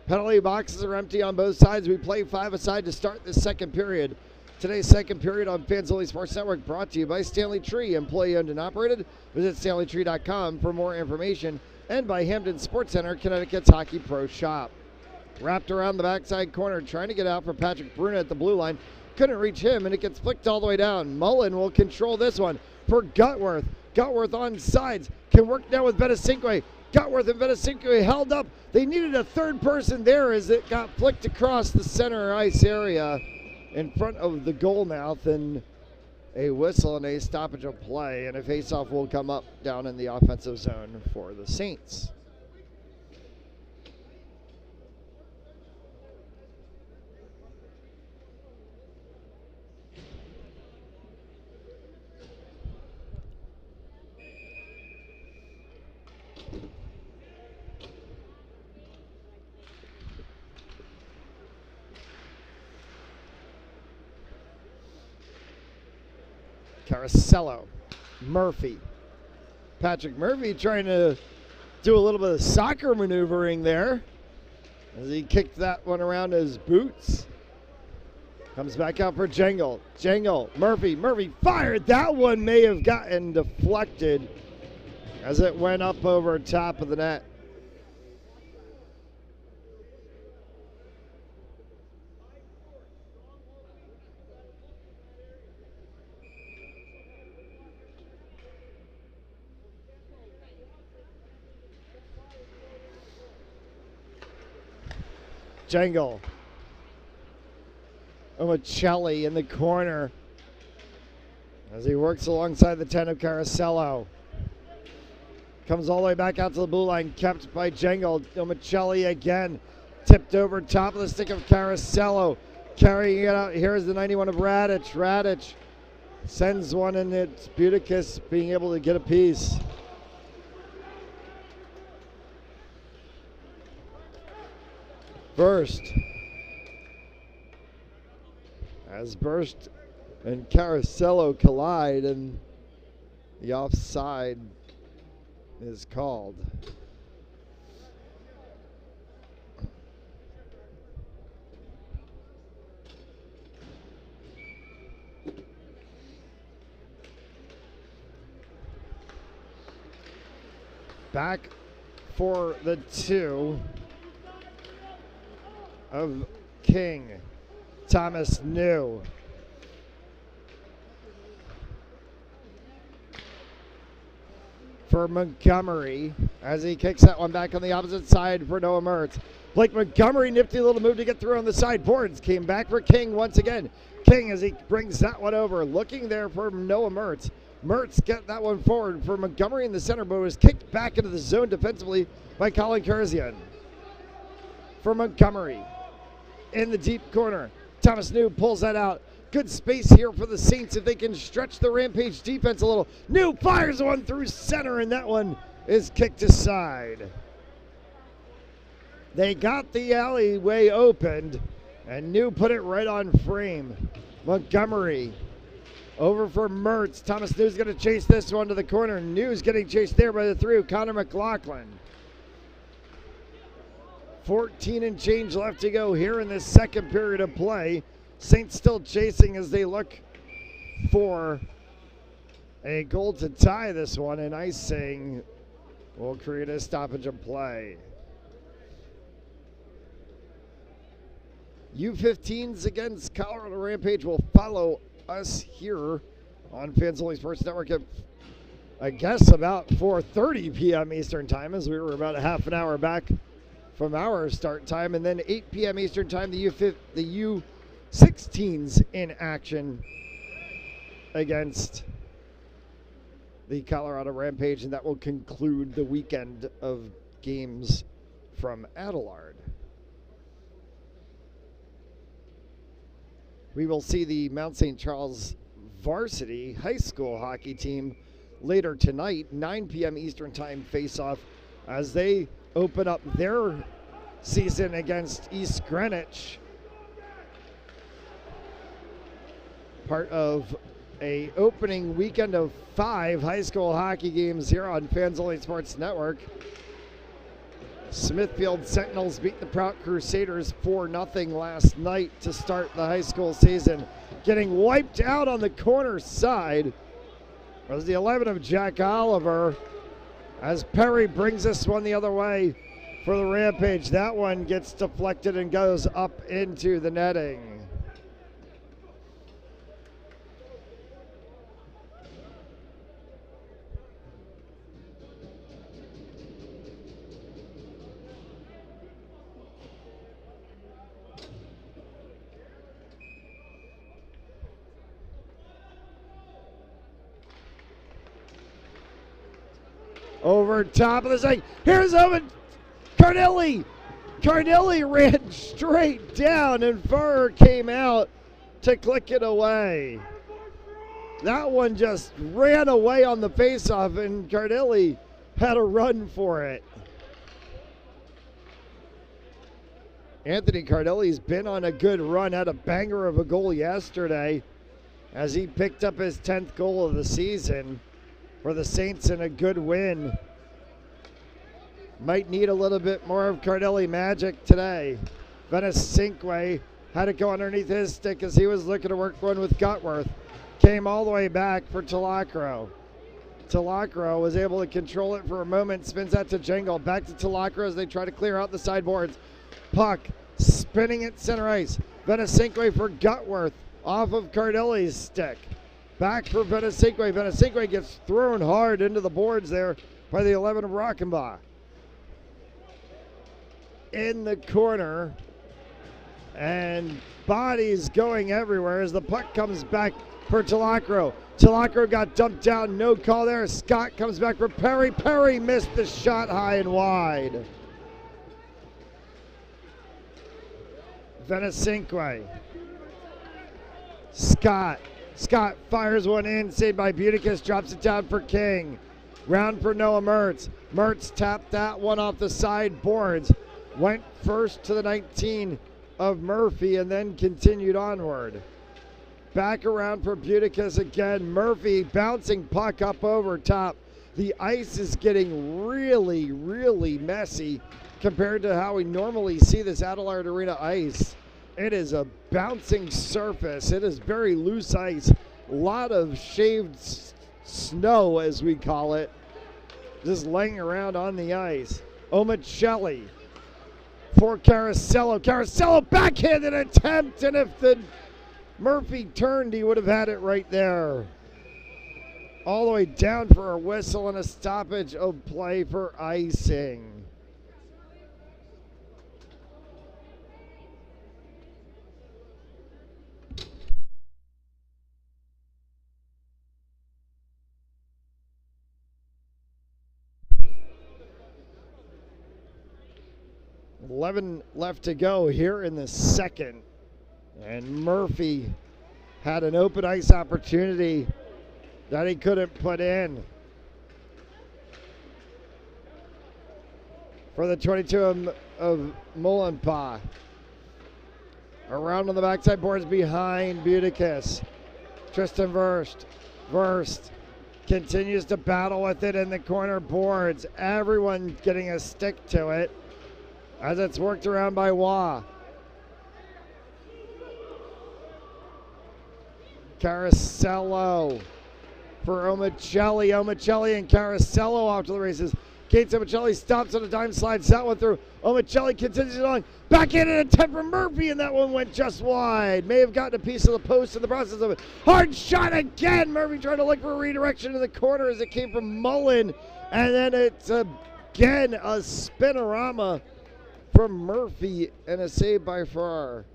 Penalty boxes are empty on both sides. We play 5-a-side to start the second period. Today's second period on Fans Only Sports Network brought to you by Stanley Tree, employee owned and operated. Visit StanleyTree.com for more information. And by Hamden Sports Center, Connecticut's Hockey Pro Shop. Wrapped around the backside corner, trying to get out for Patrick Bruna at the blue line. Couldn't reach him, and it gets flicked all the way down. Mullen will control this one for Gutworth. Gutworth on sides, can work now with Benesinque. Gutworth and Benesinque held up. They needed a third person there as it got flicked across the center ice area in front of the goal mouth, and a whistle and a stoppage of play, and a faceoff will come up down in the offensive zone for the Saints. Caracello, Murphy. Patrick Murphy trying to do a little bit of soccer maneuvering there as he kicked that one around his boots. Comes back out for Jangle. Jangle, Murphy fired. That one may have gotten deflected as it went up over top of the net. Jangle. Omicelli in the corner as he works alongside the 10 of Caracello. Comes all the way back out to the blue line, kept by Jangle. Omicelli again, tipped over top of the stick of Caracello. Carrying it out, here's the 91 of Radich. Radich sends one, and it's Buticus being able to get a piece. Burst. As Burst and Caracello collide, and the offside is called. Back for the 2 of King, Thomas New. For Montgomery as he kicks that one back on the opposite side for Noah Mertz. Blake Montgomery, nifty little move to get through on the sideboards. Came back for King once again. King as he brings that one over, looking there for Noah Mertz. Mertz get that one forward for Montgomery in the center, but was kicked back into the zone defensively by Colin Kurzian. For Montgomery in the deep corner, Thomas New pulls that out. Good space here for the Saints if they can stretch the Rampage defense a little. New fires one through center, and that one is kicked aside. They got the alleyway opened, and New put it right on frame. Montgomery Over for Mertz. Thomas New's going to chase this one to the corner. New's getting chased there by the through. Connor McLaughlin. 14 and change left to go here in this second period of play. Saints still chasing as they look for a goal to tie this one, and icing will create a stoppage of play. U15s against Colorado Rampage will follow us here on Fans Only Sports Network at, I guess, about 4:30 p.m. Eastern Time, as we were about a half an hour back from our start time, and then 8 p.m. Eastern Time, the U16s in action against the Colorado Rampage, and that will conclude the weekend of games from Adelard. We will see the Mount St. Charles varsity high school hockey team later tonight, 9 p.m. Eastern Time face-off, as they open up their season against East Greenwich. Part of a opening weekend of 5 high school hockey games here on Fans Only Sports Network. Smithfield Sentinels beat the Prout Crusaders 4-0 last night to start the high school season. Getting wiped out on the corner side was the 11 of Jack Oliver, as Perry brings this one the other way for the Rampage. That one gets deflected and goes up into the netting. Over top of the zone. Here's Owen Carnelli. Carnelli ran straight down, and Farrer came out to click it away. That one just ran away on the faceoff, and Carnelli had a run for it. Anthony Carnelli's been on a good run, had a banger of a goal yesterday as he picked up his 10th goal of the season for the Saints in a good win. Might need a little bit more of Carnelli magic today. Venice Sinkway had it go underneath his stick as he was looking to work one with Gutworth. Came all the way back for Talacro. Talacro was able to control it for a moment, spins that to Jangle. Back to Talacro as they try to clear out the sideboards. Puck spinning at center ice. Venice Sinkway for Gutworth off of Carnelli's stick. Back for Benesinque. Benesinque gets thrown hard into the boards there by the 11 of Rockenbach. In the corner, and bodies going everywhere as the puck comes back for Talacro. Talacro got dumped down, no call there. Scott comes back for Perry. Perry missed the shot high and wide. Benesinque. Scott fires one in, saved by Buticus, drops it down for King. Round for Noah Mertz. Mertz tapped that one off the sideboards. Went first to the 19 of Murphy and then continued onward. Back around for Buticus again. Murphy bouncing puck up over top. The ice is getting really, really messy compared to how we normally see this Adelard Arena ice. It is a bouncing surface. It is very loose ice. A lot of shaved snow, as we call it, just laying around on the ice. Omicelli for Carasello. Carasello backhanded attempt, and if the Murphy turned, he would have had it right there. All the way down for a whistle and a stoppage of play for icing. $11 left to go here in the second. And Murphy had an open ice opportunity that he couldn't put in. For the 22 of Mullenpaw. Around on the backside boards behind Buticus. Tristan Verst. Verst continues to battle with it in the corner boards. Everyone getting a stick to it as it's worked around by Wah. Caracello for Omicelli. Omicelli and Caracello off to the races. Gates Omicelli stops on a dime slide. That one through. Omicelli continues along. Back in an attempt for Murphy, and that one went just wide. May have gotten a piece of the post in the process of it. Hard shot again. Murphy trying to look for a redirection in the corner as it came from Mullen. And then it's again a spinorama from Murphy and a save by Farrar.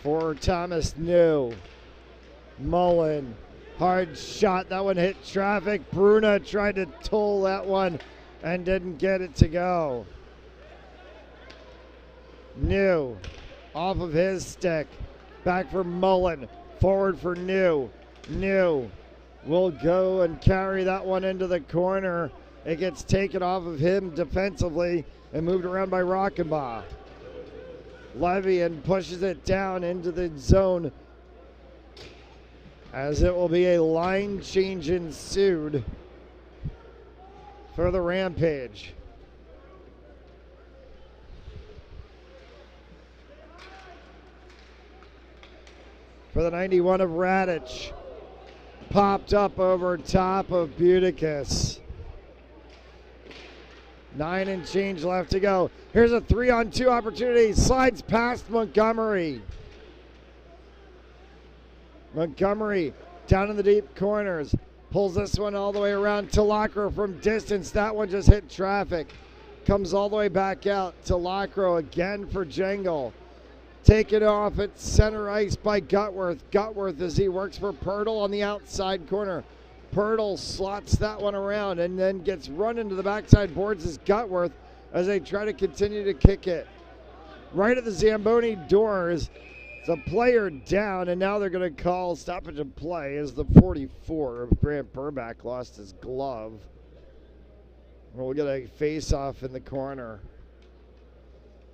For Thomas New. Mullen. Hard shot. That one hit traffic. Bruna tried to toll that one and didn't get it to go. New. Off of his stick. Back for Mullen. Forward for New. New will go and carry that one into the corner. It gets taken off of him defensively and moved around by Rockenbaugh. Levian pushes it down into the zone as it will be a line change ensued for the Rampage. For the 91 of Radich. Popped up over top of Buticus. 9 and change left to go. Here's a 3-on-2 opportunity. Slides past Montgomery. Montgomery down in the deep corners. Pulls this one all the way around to Lacro from distance. That one just hit traffic. Comes all the way back out to Lacro again for Jangle. Taken off at center ice by Gutworth. Gutworth as he works for Pirtle on the outside corner. Pirtle slots that one around and then gets run into the backside boards as Gutworth as they try to continue to kick it. Right at the Zamboni doors, it's a player down, and now they're going to call stoppage of play as the 44 of Grant Burback lost his glove. We'll get a face-off in the corner.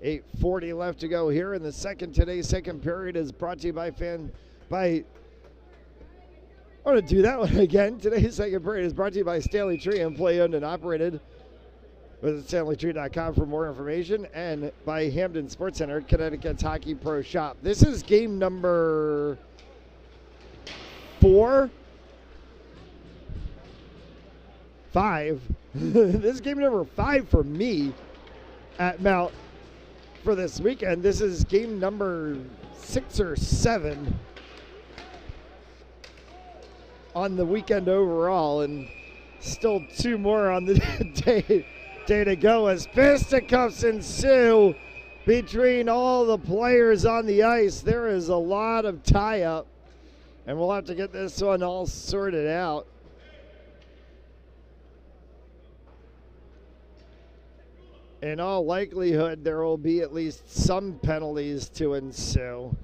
8:40 left to go here in the second. Today's second period is brought to you I'm going to do that one again. Today's second period is brought to you by Stanley Tree, employee owned and operated. Visit StanleyTree.com for more information, and by Hamden Sports Center, Connecticut's Hockey Pro Shop. This is game number 5. This is game number 5 for me at Mount for this weekend. This is game number 6 or 7 on the weekend overall, and still 2 more on the day to go as fisticuffs ensue between all the players on the ice. There is a lot of tie-up, and we'll have to get this one all sorted out. In all likelihood, there will be at least some penalties to ensue.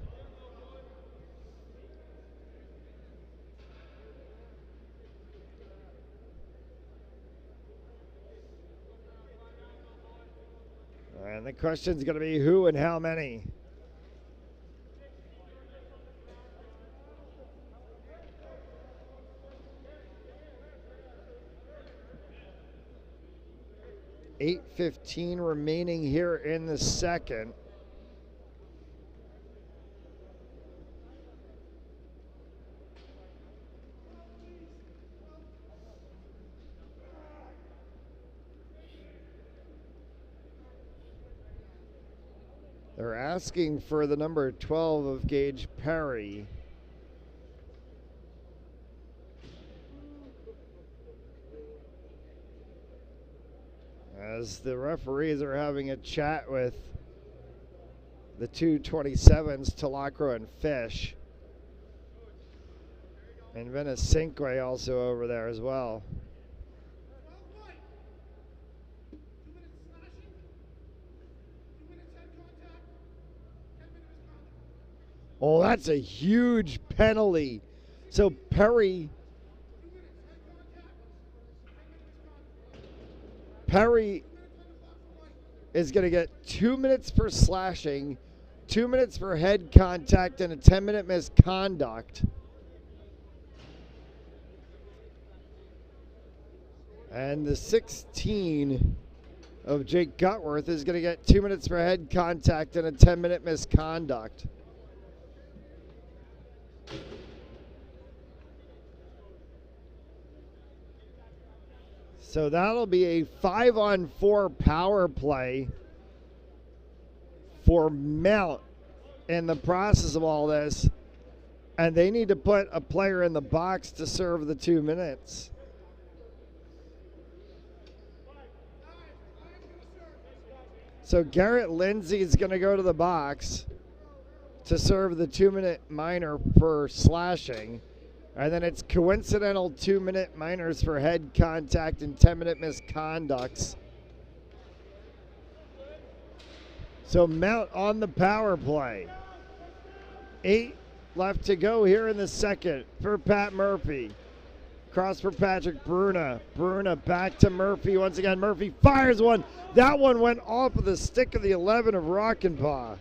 And the question's going to be who and how many. $8:15 remaining here in the second. They're asking for the number 12 of Gage Perry. As the referees are having a chat with the 227s, Talacro and Fish. And Venicinque also over there as well. Oh, that's a huge penalty. So Perry is going to get 2 minutes for slashing, 2 minutes for head contact, and a 10-minute misconduct. And the 16 of Jake Gutworth is going to get 2 minutes for head contact and a 10-minute misconduct. So that'll be a 5-on-4 power play for Mount in the process of all this. And they need to put a player in the box to serve the 2 minutes. So Garrett Lindsay is going to go to the box to serve the 2-minute minor for slashing. And then it's coincidental 2-minute minors for head contact and 10-minute misconducts. So Mount on the power play. 8 left to go here in the second for Pat Murphy. Cross for Patrick Bruna. Bruna back to Murphy once again. Murphy fires one. That one went off of the stick of the 11 of Rockenpaw.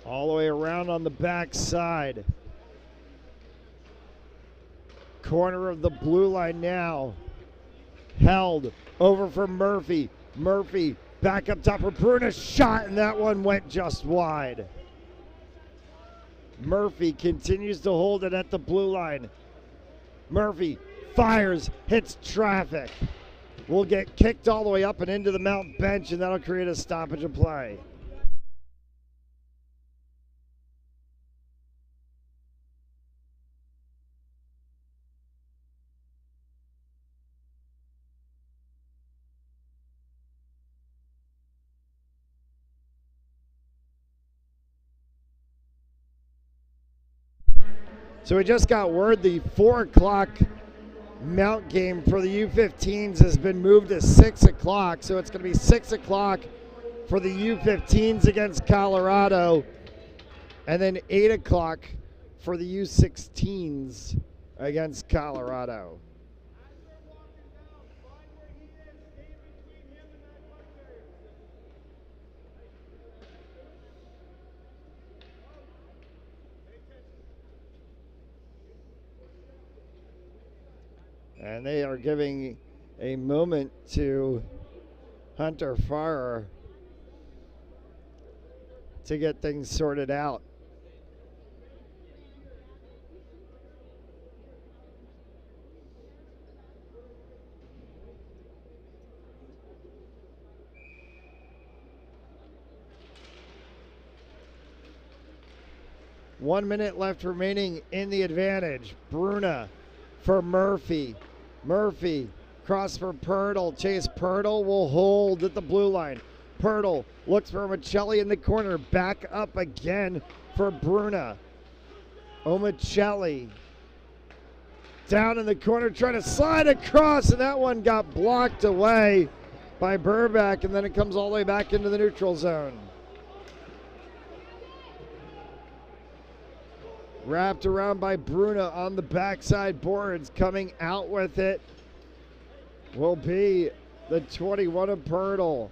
All the way around on the backside. Corner of the blue line now. Held over for Murphy. Murphy back up top for Bruna. Shot, and that one went just wide. Murphy continues to hold it at the blue line. Murphy fires, hits traffic. Will get kicked all the way up and into the Mount bench, and that'll create a stoppage of play. So we just got word the 4 o'clock Mount game for the U15s has been moved to 6 o'clock. So it's going to be 6 o'clock for the U15s against Colorado, and then 8 o'clock for the U16s against Colorado. And they are giving a moment to Hunter Farrer to get things sorted out. One minute left remaining in the advantage. Bruna for Murphy. Murphy, cross for Pirtle. Chase Pirtle will hold at the blue line. Pirtle looks for Omicelli in the corner. Back up again for Bruna. Omicelli down in the corner trying to slide across, and that one got blocked away by Burback, and then it comes all the way back into the neutral zone. Wrapped around by Bruna on the backside boards. Coming out with it will be the 21 of Pirtle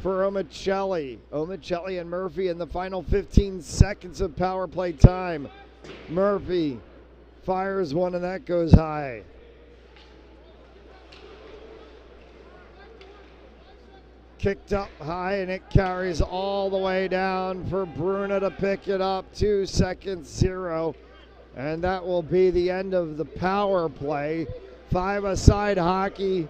for Omicelli. Omicelli and Murphy in the final 15 seconds of power play time. Murphy fires one, and that goes high. Kicked up high, and it carries all the way down for Bruna to pick it up. 2 seconds, 0. And that will be the end of the power play. 5-a-side hockey.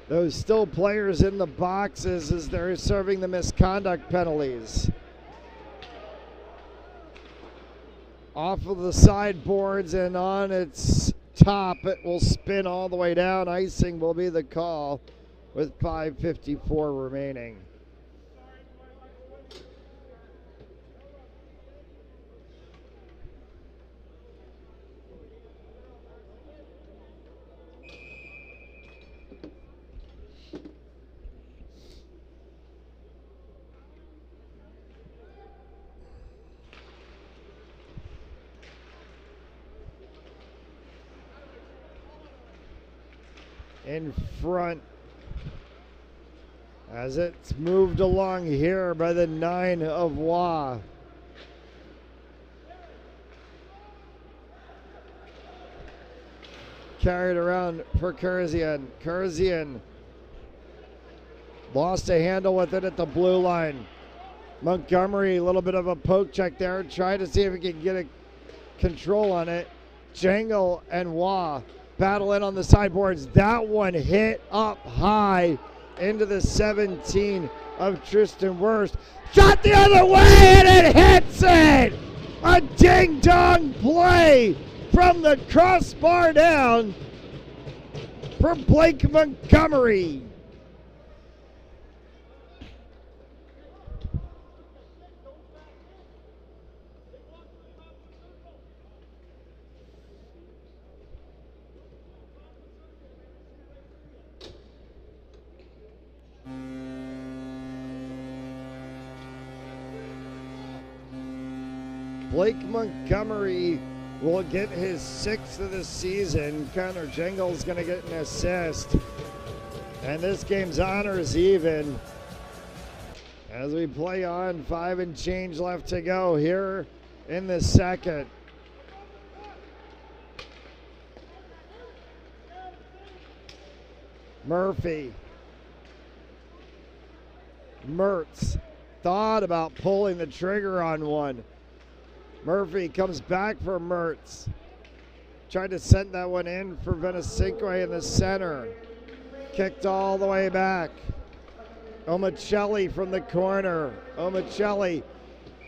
Those still players in the boxes as they're serving the misconduct penalties. Off of the sideboards and on its top, it will spin all the way down. Icing will be the call with 5:54 remaining. in front as it's moved along here by the 9 of Wa. Carried around for Kurzian. Kurzian lost a handle with it at the blue line. Montgomery, a little bit of a poke check there. Try to see if he can get a control on it. Jangle and Wa battle in on the sideboards. That one hit up high into the 17 of Tristan Wurst. Shot the other way and it hits it! A ding-dong play from the crossbar down for Blake Montgomery. Blake Montgomery will get his 6th of the season. Connor Jangle's going to get an assist. And this game's honors even. As we play on, 5 and change left to go here in the second. Murphy. Mertz thought about pulling the trigger on one. Murphy comes back for Mertz. Tried to send that one in for Venesinque in the center. Kicked all the way back. Omicelli from the corner. Omicelli.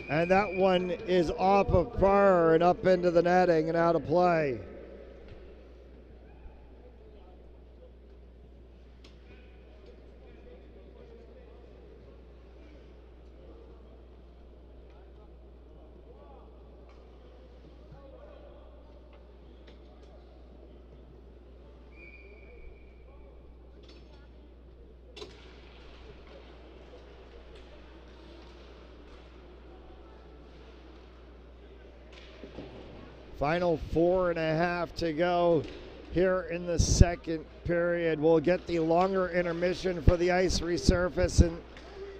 And that one is off of par and up into the netting and out of play. Final 4.5 to go here in the second period. We'll get the longer intermission for the ice resurface, and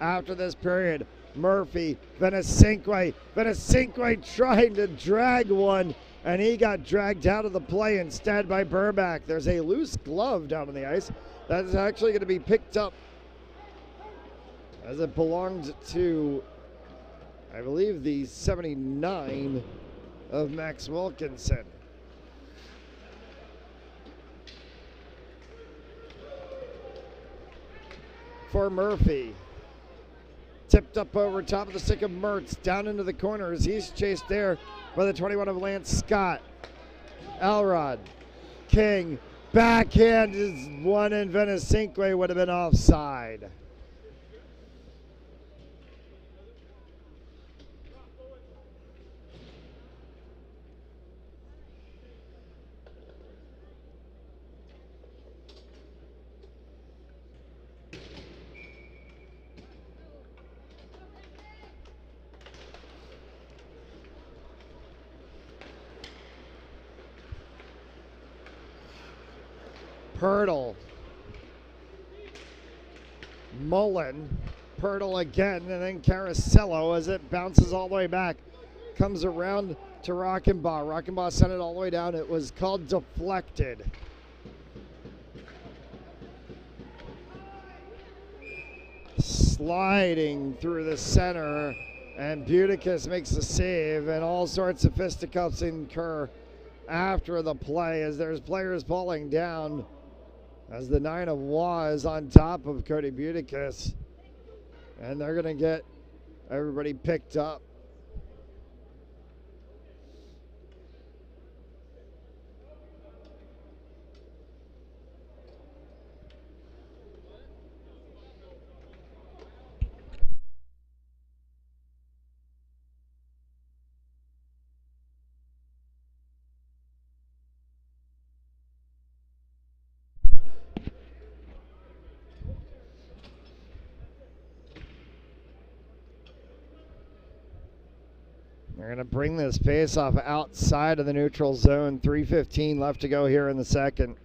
after this period, Murphy, Venesinque trying to drag one, and he got dragged out of the play instead by Burback. There's a loose glove down on the ice that is actually going to be picked up as it belonged to, I believe, the 79 of Max Wilkinson. For Murphy. Tipped up over top of the stick of Mertz, down into the corners. He's chased there by the 21 of Lance Scott. Elrod. King. Backhand is one, and Venesinque would have been offside. Pirtle. Mullen. Pirtle again, and then Caracello as it bounces all the way back. Comes around to Rockenbaugh. Rockenbaugh sent it all the way down. It was called deflected. Sliding through the center, and Buticus makes the save, and all sorts of fisticuffs incur after the play as there's players falling down. As the 9 of Wa is on top of Cody Buticus. And they're going to get everybody picked up. They're going to bring this face-off outside of the neutral zone. 3:15 left to go here in the second.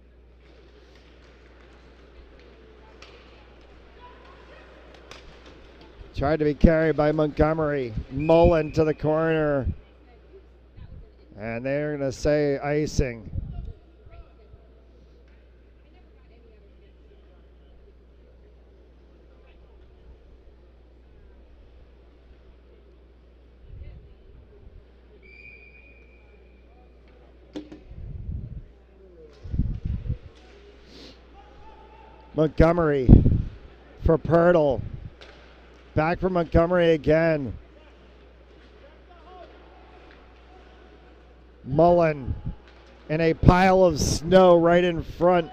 Tried to be carried by Montgomery. Mullen to the corner. And they're going to say icing. Montgomery for Pirtle. Back for Montgomery again. Mullen in a pile of snow right in front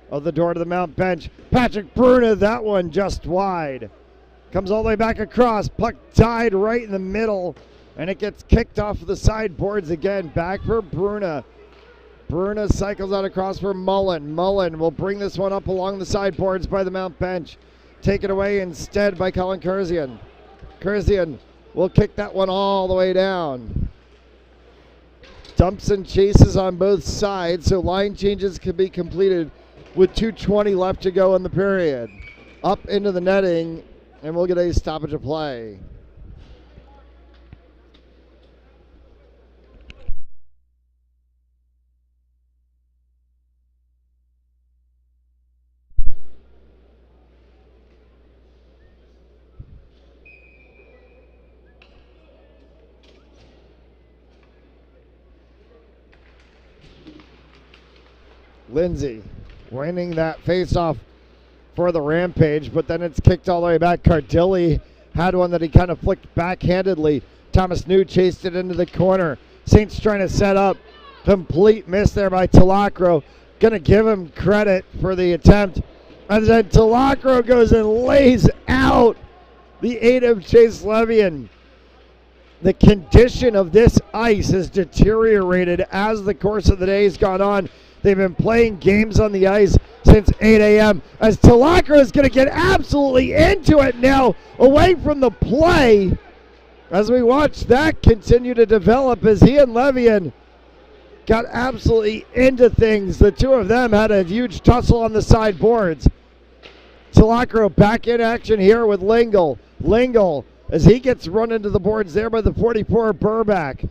of the door to the Mount bench. Patrick Bruna, that one just wide. Comes all the way back across. Puck tied right in the middle, and it gets kicked off the sideboards again. Back for Bruna. Bruna cycles out across for Mullen. Mullen will bring this one up along the sideboards by the Mount bench. Taken away instead by Colin Kurzian. Kurzian will kick that one all the way down. Dumps and chases on both sides, so line changes can be completed with 2:20 left to go in the period. Up into the netting, and we'll get a stoppage of play. Lindsay winning that face-off for the Rampage, but then it's kicked all the way back. Cardilli had one that he kind of flicked backhandedly. Thomas New chased it into the corner. Saints trying to set up. Complete miss there by Talacro. Going to give him credit for the attempt. And then Talacro goes and lays out the 8 of Chase Levian. The condition of this ice has deteriorated as the course of the day has gone on. They've been playing games on the ice since 8 a.m. as Talacro is going to get absolutely into it now, away from the play. As we watch that continue to develop as he and Levian got absolutely into things. The two of them had a huge tussle on the sideboards. Talacro back in action here with Lingle. Lingle, as he gets run into the boards there by the 44 Burback.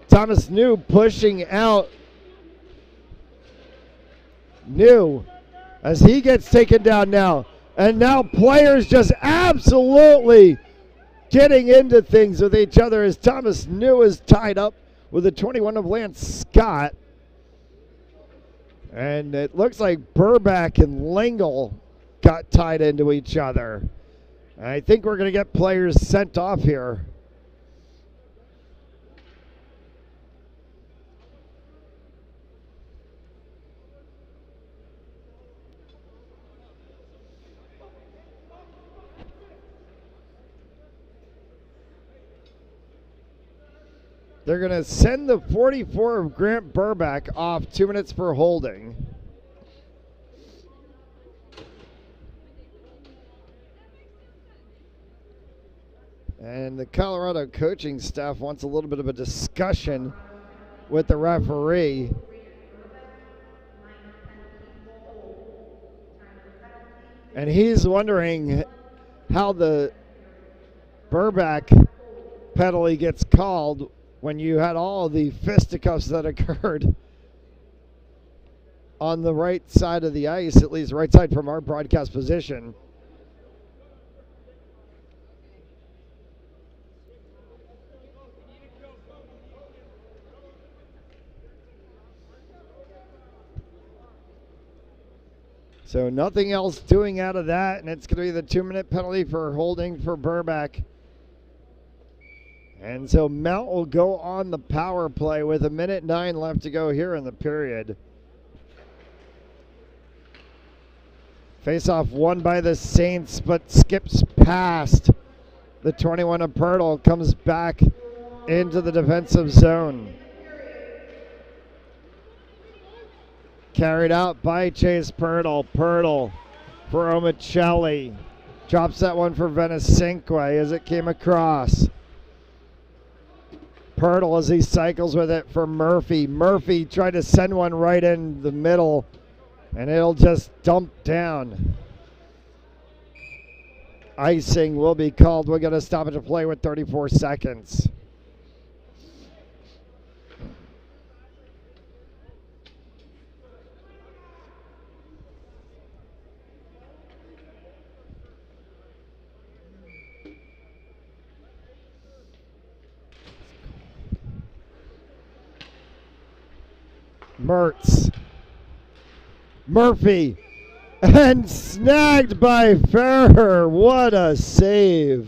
Thomas New pushing out. New as he gets taken down now. And now players just absolutely getting into things with each other as Thomas New is tied up with the 21 of Lance Scott. And it looks like Burback and Lingle got tied into each other. I think we're going to get players sent off here. They're going to send the 44 of Grant Burback off 2 minutes for holding. And the Colorado coaching staff wants a little bit of a discussion with the referee. And he's wondering how the Burback penalty gets called when you had all the fisticuffs that occurred on the right side of the ice, at least right side from our broadcast position. So nothing else doing out of that, and it's going to be the 2-minute penalty for holding for Burback. And so Mount will go on the power play with 1:09 left to go here in the period. Face-off won by the Saints, but skips past the 21 of Pirtle, comes back into the defensive zone. Carried out by Chase Pirtle. Pirtle for Omicelli. Drops that one for Venesinque as it came across. Pirtle as he cycles with it for Murphy. Murphy tried to send one right in the middle, and it'll just dump down. icing will be called. We're going to stop it to play with 34 seconds. Mertz. Murphy. And snagged by Ferrer. What a save.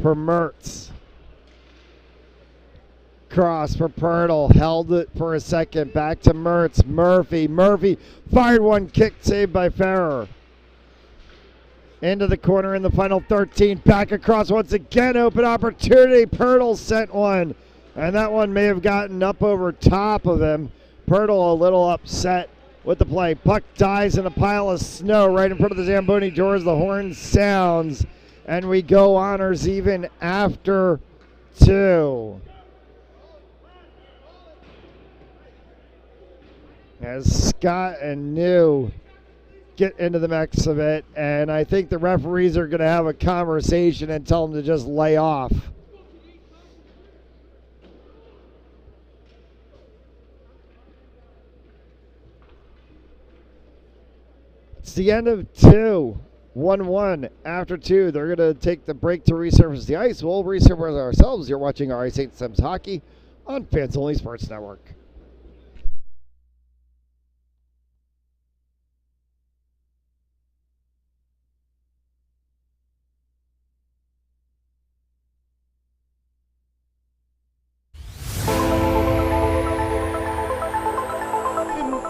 For Mertz. Cross for Pirtle, held it for a second, back to Mertz. Murphy fired one, kick saved by Ferrer. Into the corner in the final 13, back across once again, open opportunity. Pirtle sent one, and that one may have gotten up over top of him. Pirtle a little upset with the play. Puck dies in a pile of snow right in front of the Zamboni doors. The horn sounds, and we go honors even after two. As Scott and New get into the mix of it, and I think the referees are going to have a conversation and tell them to just lay off. It's the end of two. 1-1 after two. They're going to take the break to resurface the ice. We'll resurface ourselves. You're watching RA St. Sims Hockey on Fans Only Sports Network.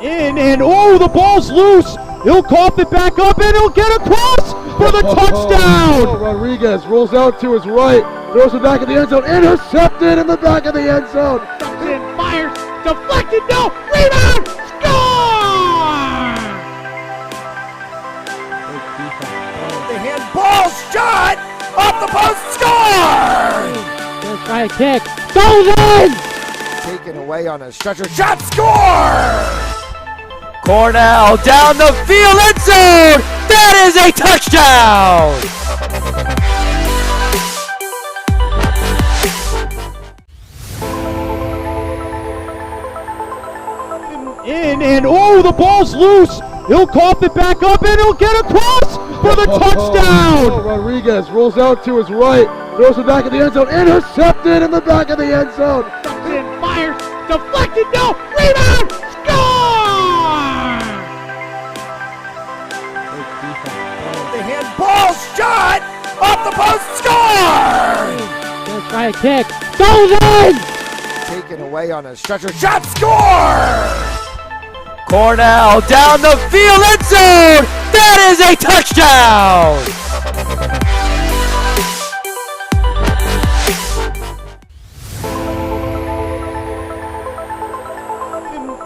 And oh, the ball's loose. He'll cough it back up, and he'll get across for the touchdown. Rodriguez rolls out to his right, throws it back in the end zone, intercepted in the back of the end zone. And fires, deflected, no, rebound, score! The handball shot off the post, score! Gonna try a kick, goes in! Taken away on a stretcher, shot, score! Cornell down the field, end zone! That is a touchdown! And oh, the ball's loose. He'll cough it back up, and he'll get across for the touchdown. Rodriguez rolls out to his right, throws it back in the end zone, intercepted in the back of the end zone. And fires, deflected, no, rebound, score! The handball shot off the post, score! Gonna try a kick, goes in! Taken away on a stretcher, shot, score! Cornell down the field, end zone! That is a touchdown!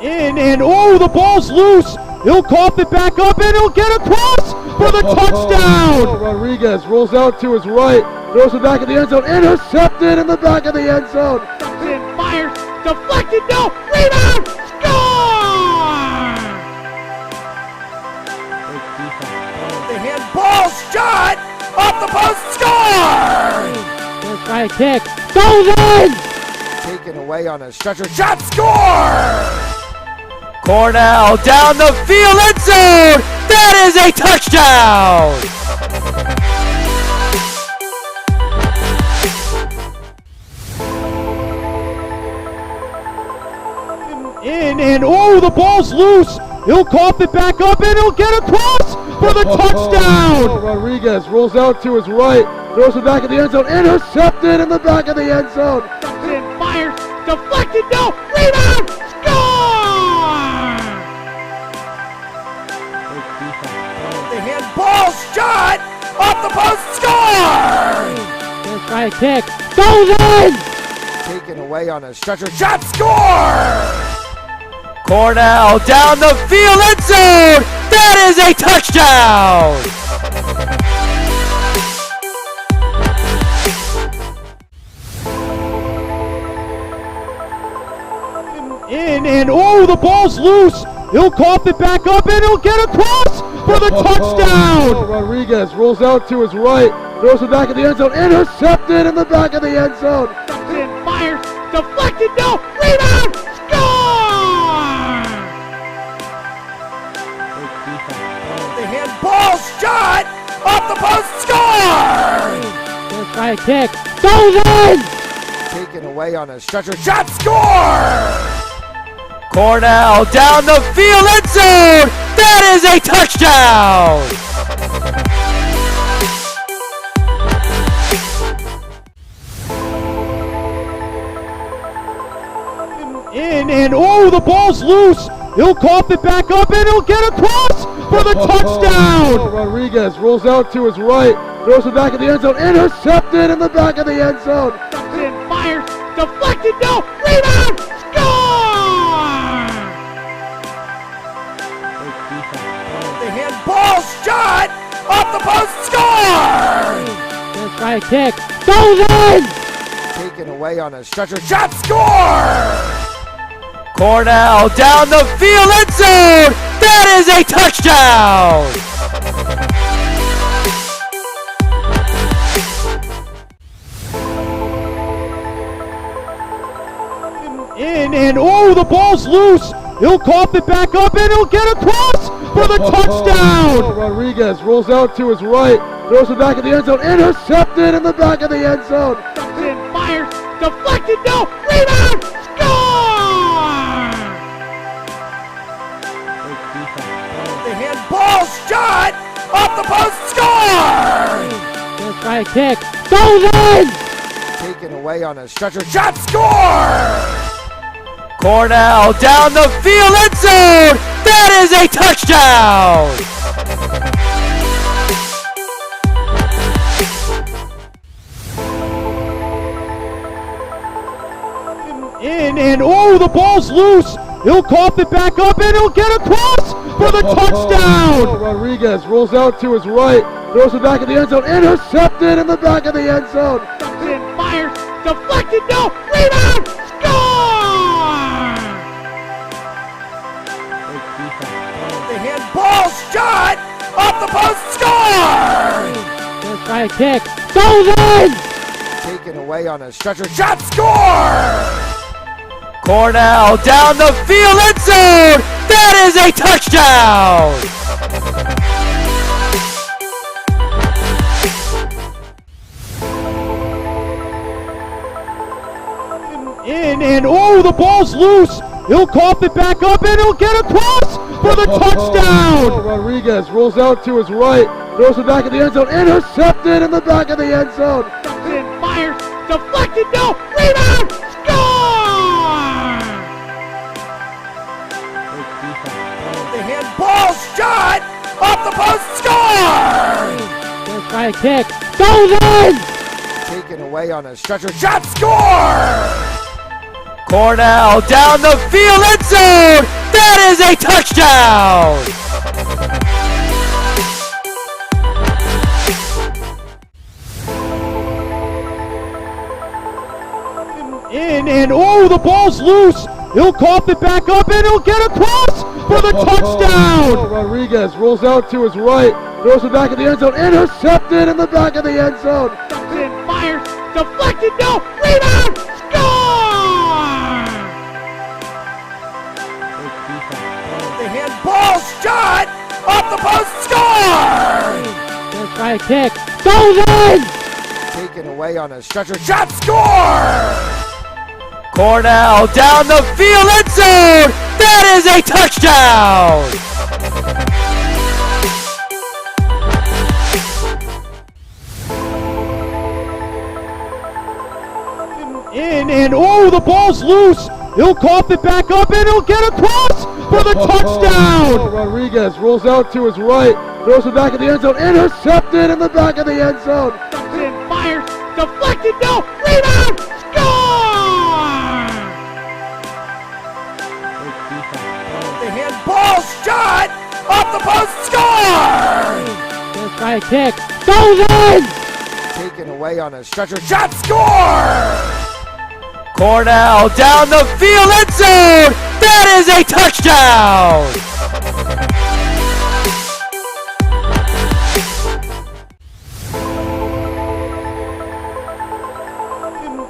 And oh, the ball's loose. He'll cough it back up, and he'll get across for the touchdown. Rodriguez rolls out to his right, throws it back in the end zone, intercepted in the back of the end zone. And fires, deflected, no, rebound, score! The handball shot off the post, score! Gonna try a kick, goes in! Taken away on a stretcher, shot, score! Cornell down the field, end zone! That is a touchdown! And oh, the ball's loose. He'll cough it back up, and he'll get across for the touchdown. Rodriguez rolls out to his right, throws it back in the end zone, intercepted in the back of the end zone. And fires, deflected, no, rebound, score! The handball shot off the post, score! Gonna try a kick, goes in! Taken away on a stretcher, shot, score! Cornell down the field, end zone! That is a touchdown! in, and oh, the ball's loose. He'll cough it back up, and he'll get across for the touchdown. Rodriguez rolls out to his right, throws it back in the end zone, intercepted in the back of the end zone. And fires, deflected, no, rebound, score! The handball shot off the post, score! Gonna try a kick, goes in! Taken away on a stretcher, shot, score! Cornell down the field, end zone. That is a touchdown. In, and oh, the ball's loose. He'll cough it back up, and he'll get across for the touchdown. Rodriguez rolls out to his right, throws it back in the end zone, intercepted in the back of the end zone. And fires, deflected, no, rebound, score! The handball shot off the post, score! Gonna try a kick, goes in! Taken away on a stretcher, shot, score! Cornell down the field, end zone. That is a touchdown. In, and oh, the ball's loose. He'll cough it back up, and he'll get across for the touchdown. Rodriguez rolls out to his right, throws it back in the end zone, intercepted in the back of the end zone. And fires, deflected, no, rebound, score! The handball shot off the post, score! Gonna try a kick, goes in! Taken away on a stretcher, shot, score! Cornell down the field, end zone. That is a touchdown. In, and oh, the ball's loose. He'll cough it back up, and he'll get across for the touchdown. Rodriguez rolls out to his right, throws it back in the end zone, intercepted in the back of the end zone. And fires, deflected, no, rebound, score! The handball shot off the post, score! Gonna try a kick, goes in! Taken away on a stretcher, shot, score! Cornell down the field, end zone. That is a touchdown. In, and oh, the ball's loose. He'll cough it back up, and he'll get across for the touchdown. Rodriguez rolls out to his right, throws it back in the end zone, intercepted in the back of the end zone. And fires, deflected, no, rebound, score! The handball shot off the post, score! Gonna try a kick, goes in! Taken away on a stretcher, shot, score! Cornell down the field, end zone. That is a touchdown. In, and oh, the ball's loose. He'll cough it back up, and he'll get across for the touchdown. Rodriguez rolls out to his right, throws it back in the end zone, intercepted in the back of the end zone. And fires, deflected, no, rebound, score! The handball shot off the post, score! Gonna try a kick, goes in! Taken away on a stretcher, shot, score! Cornell down the field, end zone. That is a touchdown. In, and oh, the ball's loose. He'll cough it back up, and he'll get across for the touchdown. Rodriguez rolls out to his right, throws it back in the end zone, intercepted in the back of the end zone. And fires, deflected, no, rebound, score! The handball shot off the post, score! Gonna try a kick, goes in! Taken away on a stretcher, shot, score! Cornell down the field, end zone. That is a touchdown!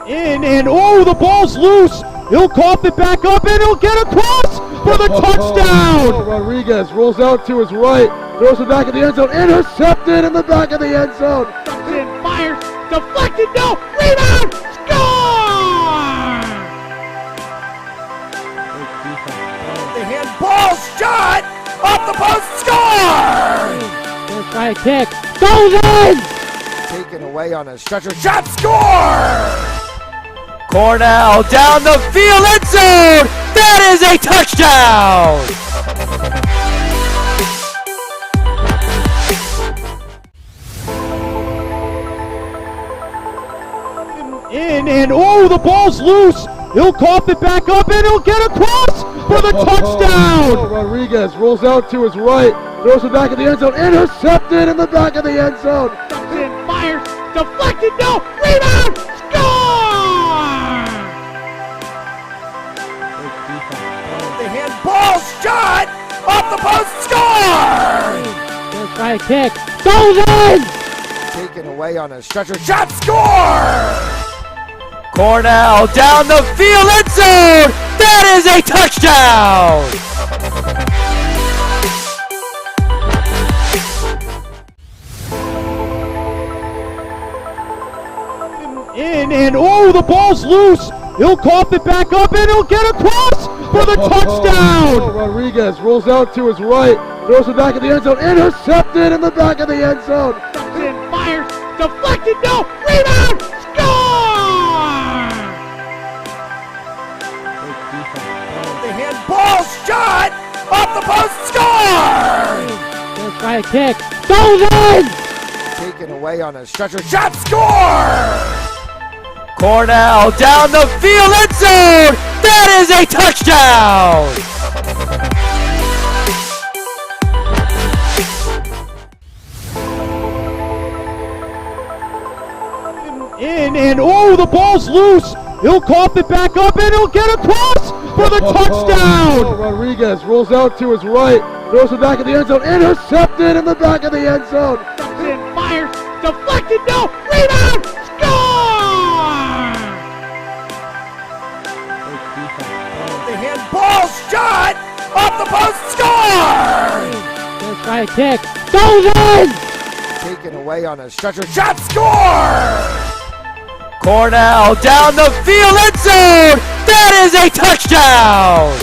In, and oh, the ball's loose. He'll cough it back up, and he'll get across for the touchdown. Rodriguez rolls out to his right, throws it back in the end zone, intercepted in the back of the end zone. And fires, deflected, no, rebound, score! The handball shot off the post, score! Gonna try a kick, goes in! Taken away on a stretcher, shot, score! Cornell down the field, end zone! That is a touchdown! In, and oh, the ball's loose. He'll cough it back up, and he'll get across for the touchdown. Rodriguez rolls out to his right, throws it back in the end zone, intercepted in the back of the end zone. And fires, deflected, no, rebound, score! The handball shot off the post, score! Gonna try a kick, goes in! Taken away on a stretcher, shot, score! Cornell down the field, end zone! That is a touchdown! In, and oh, the ball's loose. He'll cough it back up, and he'll get across for the touchdown. Rodriguez rolls out to his right, throws it back in the end zone, intercepted in the back of the end zone. And fires, deflected, no, rebound, score! The handball shot off the post, score! Gonna try a kick, goes in! Taken away on a stretcher, shot, score! Cornell down the field, end zone! That is a touchdown! In, and oh, the ball's loose. He'll cough it back up, and he'll get across for the touchdown. Rodriguez rolls out to his right, throws it back in the end zone, intercepted in the back of the end zone. And fires, deflected, no, rebound, score! The handball shot off the post, score! Gonna try a kick, goes in! Taken away on a stretcher, shot, score! Cornell down the field, end zone! That is a touchdown!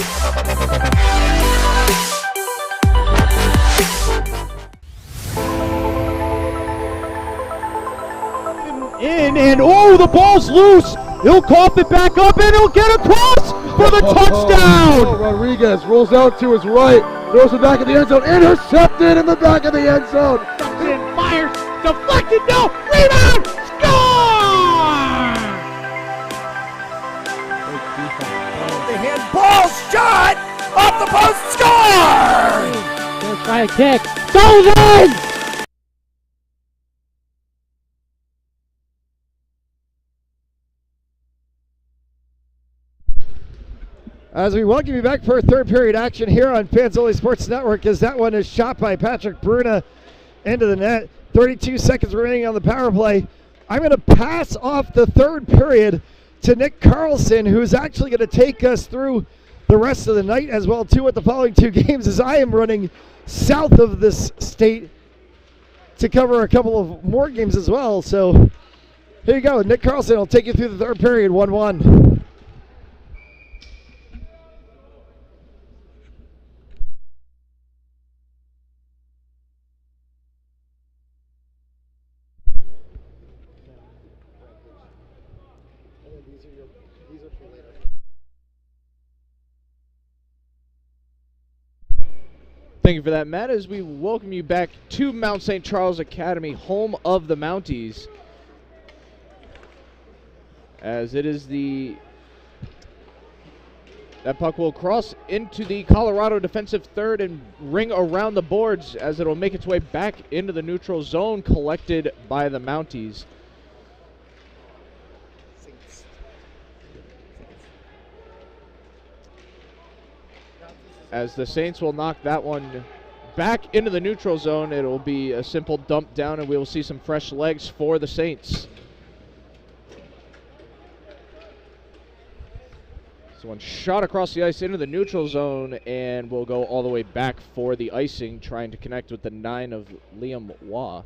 In, and oh, the ball's loose. He'll cough it back up, and he'll get across for the touchdown. Rodriguez rolls out to his right, throws it back in the end zone, intercepted in the back of the end zone. And fires, deflected, no, rebound, score! The handball shot off the post, score! Gonna try a kick, goes in! As we welcome you back for third period action here on Fanzoli Sports Network, as that one is shot by Patrick Bruna into the net. 32 seconds remaining on the power play. I'm going to pass off the third period to Nick Carlson, who's actually going to take us through the rest of the night as well too at the following two games, as I am running south of this state to cover a couple of more games as well. So here you go. Nick Carlson will take you through the third period, 1-1. Thank you for that, Matt, as we welcome you back to Mount St. Charles Academy, home of the Mounties. As it is that puck will cross into the Colorado defensive third and ring around the boards as it will make its way back into the neutral zone, collected by the Mounties. as the Saints will knock that one back into the neutral zone. It will be a simple dump down, and we will see some fresh legs for the Saints. This one shot across the ice into the neutral zone, and will go all the way back for the icing, trying to connect with the 9 of Liam Waugh.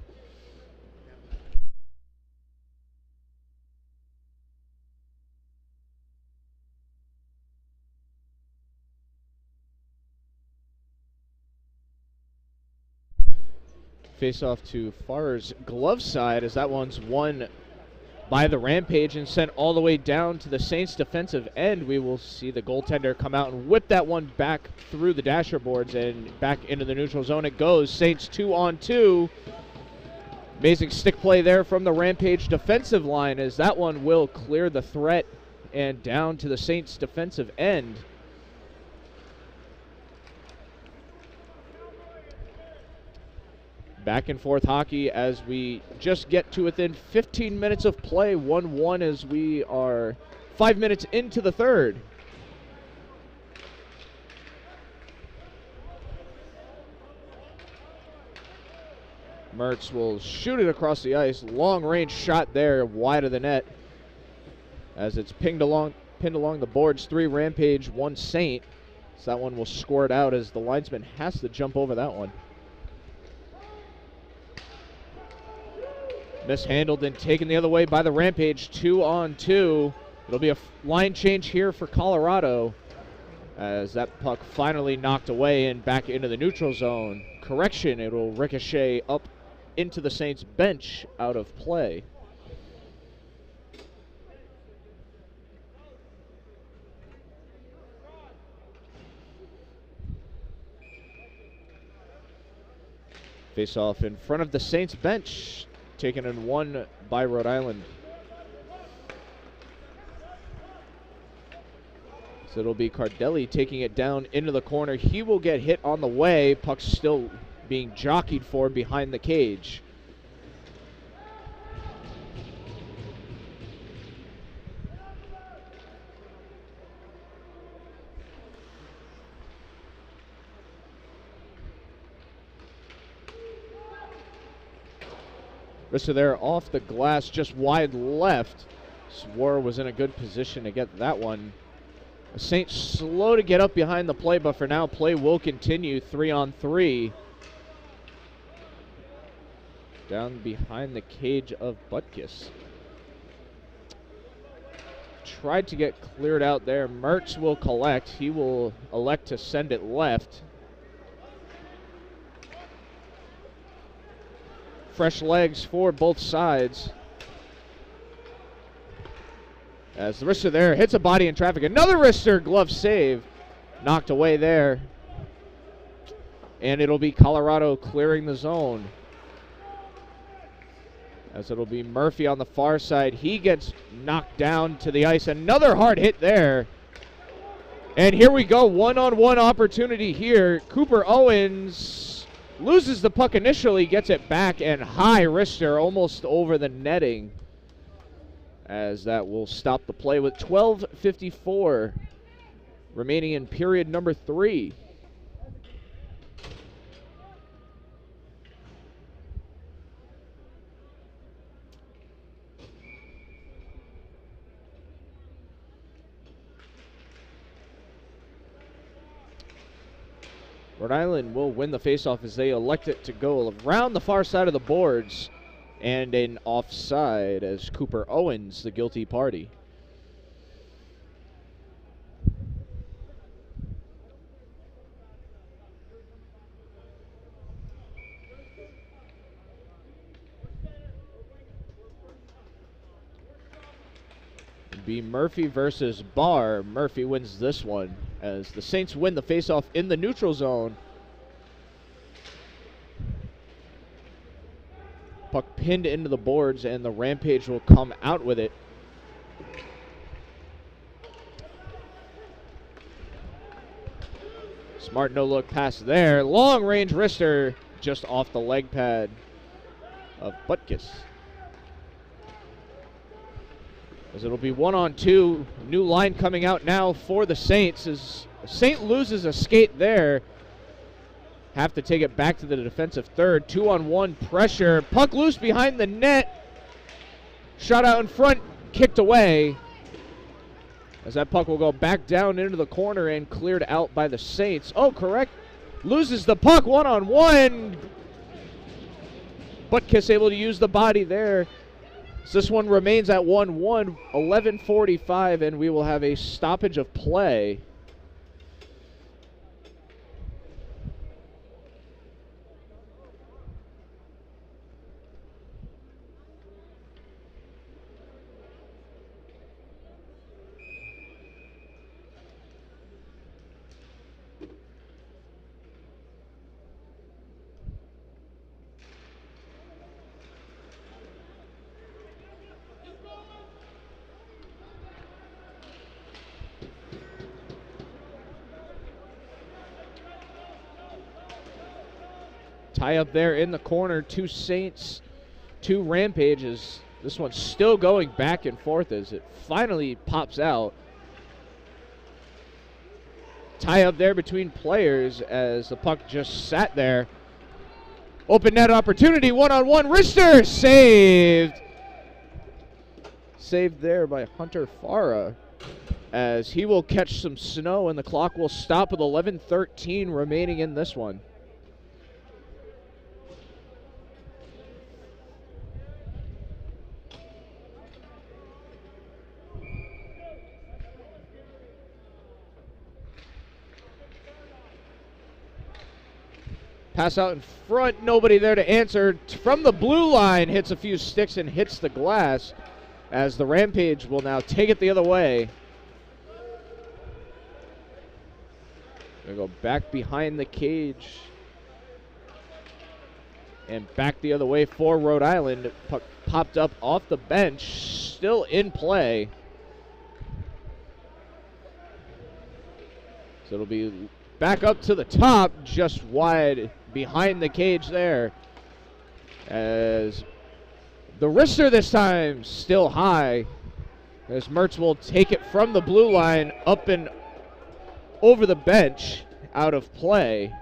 Face off to Farr's glove side, as that one's won by the Rampage and sent all the way down to the Saints defensive end. We will see the goaltender come out and whip that one back through the dasher boards and back into the neutral zone it goes. Saints 2-on-2. Amazing stick play there from the Rampage defensive line, as that one will clear the threat and down to the Saints defensive end. Back and forth hockey as we just get to within 15 minutes of play. 1-1 as we are 5 minutes into the third. Mertz will shoot it across the ice. Long range shot there, wide of the net. As it's pinned along the boards. 3 Rampage, 1 Saint. So that one will score it out as the linesman has to jump over that one. Mishandled and taken the other way by the Rampage. 2-on-2. It'll be a line change here for Colorado, as that puck finally knocked away and back into the neutral zone. Correction, it will ricochet up into the Saints bench, out of play. Face off in front of the Saints bench. Taken and won by Rhode Island. So it'll be Cardelli taking it down into the corner. He will get hit on the way. Puck's still being jockeyed for behind the cage. Wrister there off the glass, just wide left. Swore was in a good position to get that one. Saints slow to get up behind the play, but for now, play will continue. 3-on-3. Down behind the cage of Butkus. Tried to get cleared out there. Mertz will collect. He will elect to send it left. Fresh legs for both sides. As the wrister there hits a body in traffic. Another wrister glove save. Knocked away there. And it'll be Colorado clearing the zone. As it'll be Murphy on the far side. He gets knocked down to the ice. Another hard hit there. And here we go. One-on-one opportunity here. Cooper Owens loses the puck initially, gets it back, and high wrister almost over the netting, as that will stop the play with 12:54 remaining in period number 3. Rhode Island will win the faceoff as they elect it to go around the far side of the boards, and an offside as Cooper Owens, the guilty party. It'd be Murphy versus Barr. Murphy wins this one as the Saints win the faceoff in the neutral zone. Puck pinned into the boards, and the Rampage will come out with it. Smart no-look pass there. Long-range wrister just off the leg pad of Butkus. As it'll be 1-on-2. New line coming out now for the Saints as St. loses a skate there. Have to take it back to the defensive third. 2-on-1 pressure. Puck loose behind the net. Shot out in front, kicked away. As that puck will go back down into the corner and cleared out by the Saints. Oh, correct. Loses the puck 1-on-1. Butkus able to use the body there. So this one remains at 1-1, 11:45, and we will have a stoppage of play. Tie up there in the corner, 2 Saints, 2 Rampages. This one's still going back and forth as it finally pops out. Tie up there between players as the puck just sat there. Open net opportunity, 1-on-1, wrister, saved. Saved there by Hunter Farah as he will catch some snow and the clock will stop with 11:13 remaining in this one. Pass out in front, nobody there to answer. From the blue line, hits a few sticks and hits the glass as the Rampage will now take it the other way. They go back behind the cage and back the other way for Rhode Island. Puck popped up off the bench, still in play. So it'll be back up to the top, just wide behind the cage there. As the wrister this time still high. As Mertz will take it from the blue line up and over the bench, out of play.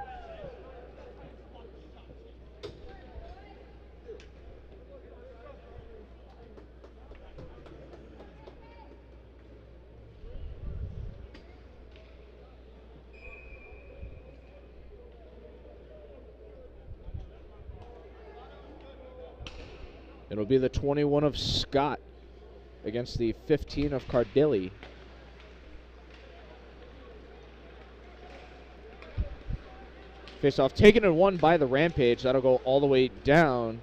It'll be the 21 of Scott against the 15 of Cardilli. Face-off taken and won by the Rampage. That'll go all the way down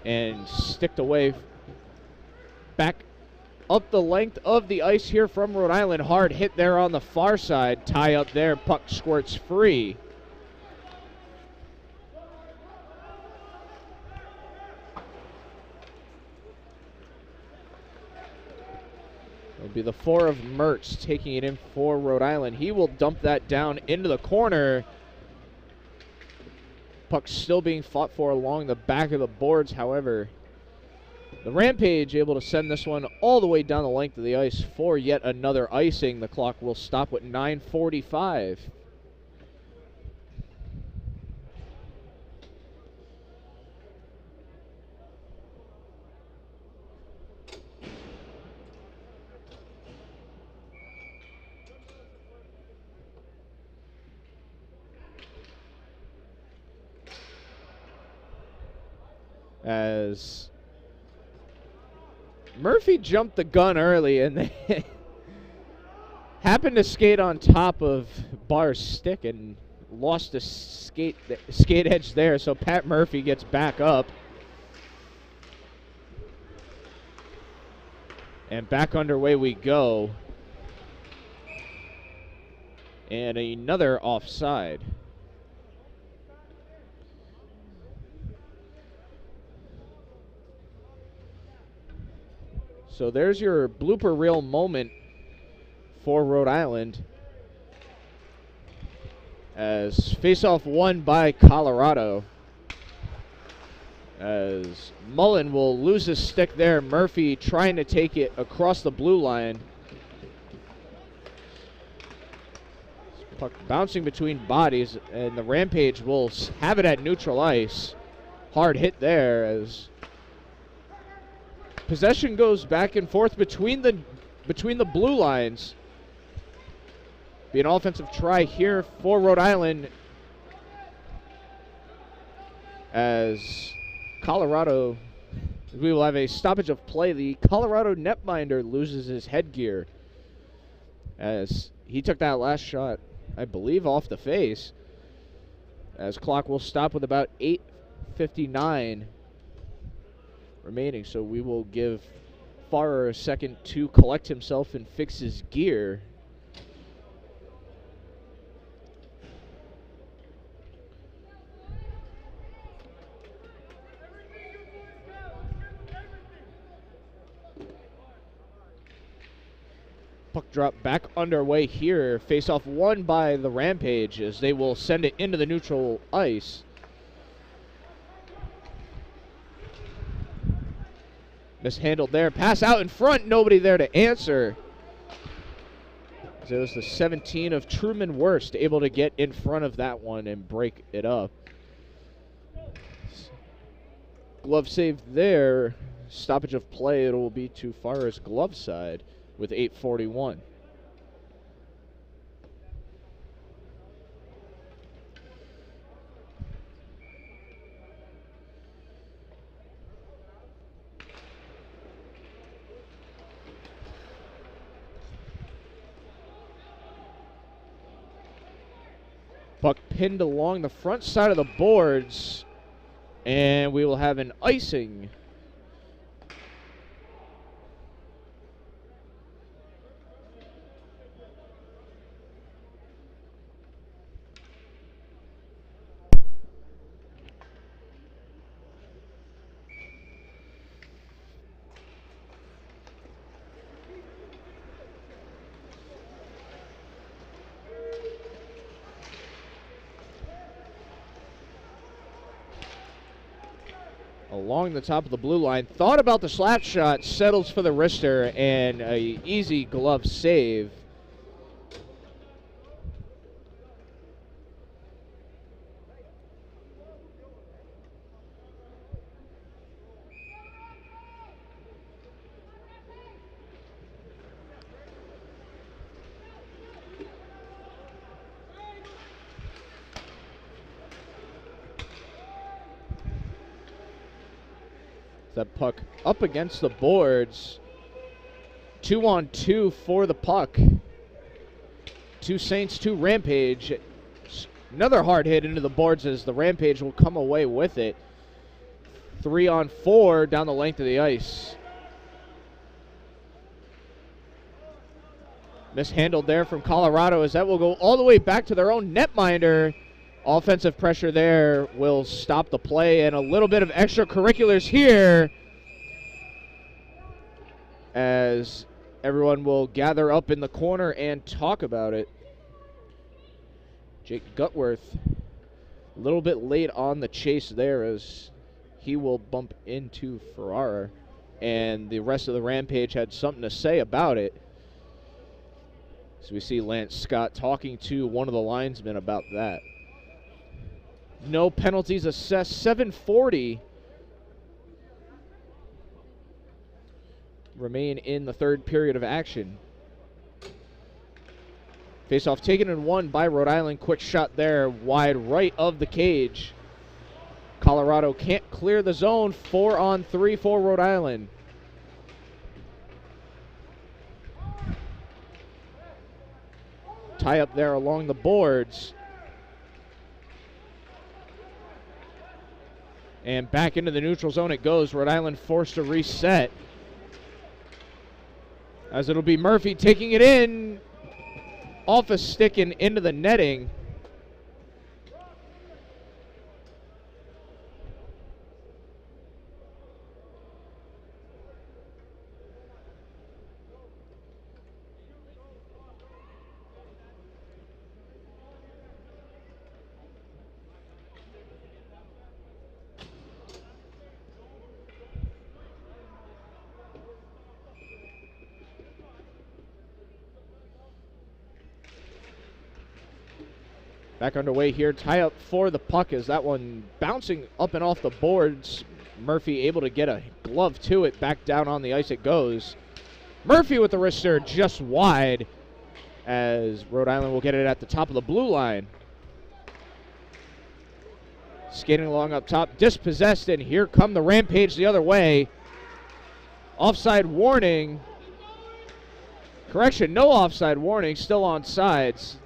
and sticked away back up the length of the ice here from Rhode Island. Hard hit there on the far side. Tie up there. Puck squirts free. It'll be the 4 of Mertz taking it in for Rhode Island. He will dump that down into the corner. Puck still being fought for along the back of the boards, however. The Rampage able to send this one all the way down the length of the ice for yet another icing. The clock will stop with 9:45. As Murphy jumped the gun early and they happened to skate on top of Barr's stick and lost a skate edge there, so Pat Murphy gets back up. And back underway we go. And another offside. So there's your blooper reel moment for Rhode Island. As face-off won by Colorado. As Mullen will lose his stick there. Murphy trying to take it across the blue line. Puck bouncing between bodies, and the Rampage will have it at neutral ice. Hard hit there as possession goes back and forth between the blue lines. Be an offensive try here for Rhode Island as Colorado, we will have a stoppage of play. The Colorado netminder loses his headgear as he took that last shot, I believe, off the face, as clock will stop with about 8:59 remaining. So we will give Farrer a second to collect himself and fix his gear. Puck drop back underway here. Face-off won by the Rampage as they will send it into the neutral ice. Mishandled there. Pass out in front. Nobody there to answer. So it was the 17 of Truman Wurst able to get in front of that one and break it up. Glove save there. Stoppage of play. It will be to Farrer's glove side with 8:41. Puck pinned along the front side of the boards, and we will have an icing. Along the top of the blue line, thought about the slap shot, settles for the wrister, and a easy glove save. That puck up against the boards. 2-on-2 for the puck. 2 Saints, 2 Rampage. Another hard hit into the boards as the Rampage will come away with it. 3-on-4 down the length of the ice. Mishandled there from Colorado as that will go all the way back to their own netminder. Offensive pressure there will stop the play, and a little bit of extracurriculars here as everyone will gather up in the corner and talk about it. Jake Gutworth a little bit late on the chase there as he will bump into Ferrara, and the rest of the Rampage had something to say about it. So we see Lance Scott talking to one of the linesmen about that. No penalties assessed. 7:40 remain in the third period of action. Face-off taken and won by Rhode Island. Quick shot there, wide right of the cage. Colorado can't clear the zone. 4-on-3 for Rhode Island. Tie up there along the boards. And back into the neutral zone it goes. Rhode Island forced to reset. As it'll be Murphy taking it in. Off a stick and into the netting. Back underway here. Tie up for the puck as that one bouncing up and off the boards. Murphy able to get a glove to it. Back down on the ice it goes. Murphy with the wrister just wide as Rhode Island will get it at the top of the blue line. Skating along up top, dispossessed, and here come the Rampage the other way. Offside warning. Correction, no offside warning, still on sides.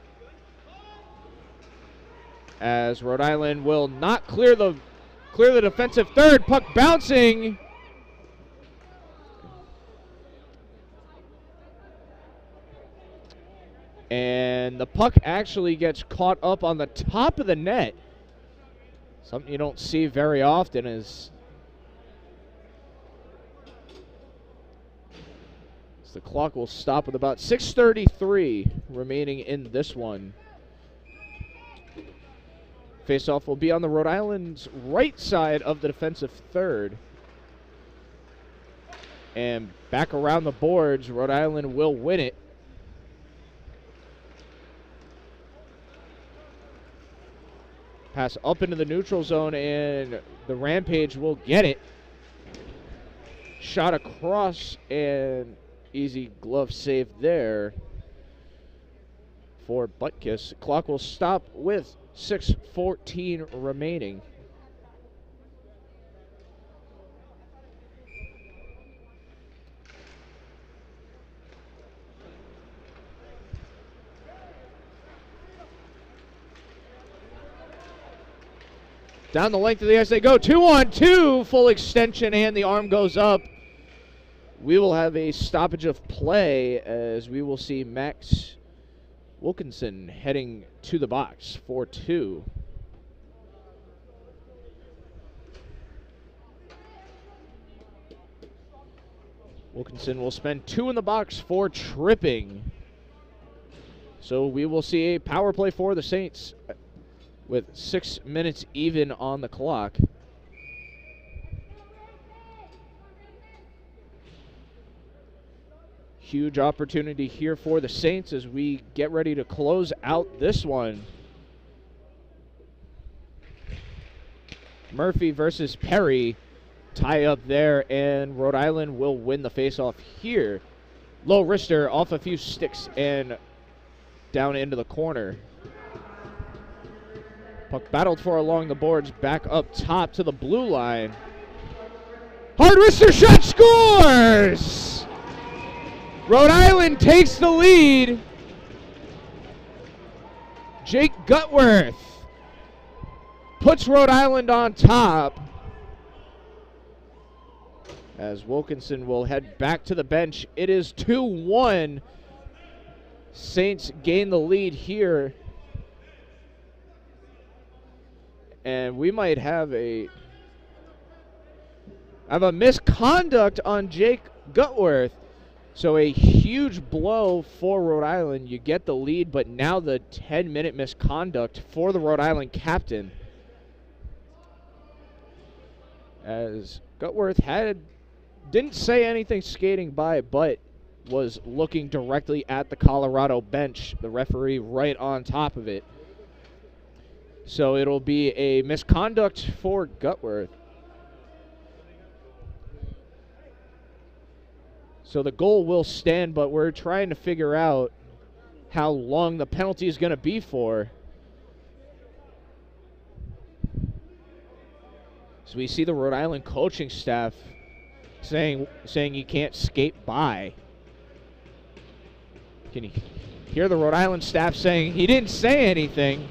As Rhode Island will not clear the defensive third. Puck bouncing. And the puck actually gets caught up on the top of the net. Something you don't see very often is the clock will stop with about 6:33 remaining in this one. Faceoff will be on the Rhode Island's right side of the defensive third. And back around the boards, Rhode Island will win it. Pass up into the neutral zone, and the Rampage will get it. Shot across, and easy glove save there for Butkus. Clock will stop with 6:14 remaining. Down the length of the ice they go. 2-on-2, full extension, and the arm goes up. We will have a stoppage of play as we will see Max Wilkinson heading to the box for 2. Wilkinson will spend 2 in the box for tripping. So we will see a power play for the Saints with 6 minutes even on the clock. Huge opportunity here for the Saints as we get ready to close out this one. Murphy versus Perry. Tie up there, and Rhode Island will win the faceoff here. Low wrister off a few sticks and down into the corner. Puck battled for along the boards, back up top to the blue line. Hard wrister shot, scores! Rhode Island takes the lead. Jake Gutworth puts Rhode Island on top as Wilkinson will head back to the bench. It is 2-1. Saints gain the lead here. And we might have a misconduct on Jake Gutworth. So a huge blow for Rhode Island. You get the lead, but now the 10-minute misconduct for the Rhode Island captain. As Gutworth didn't say anything skating by, but was looking directly at the Colorado bench. The referee right on top of it. So it'll be a misconduct for Gutworth. So the goal will stand, but we're trying to figure out how long the penalty is going to be for. So we see the Rhode Island coaching staff saying you can't skate by. Can you hear the Rhode Island staff saying he didn't say anything?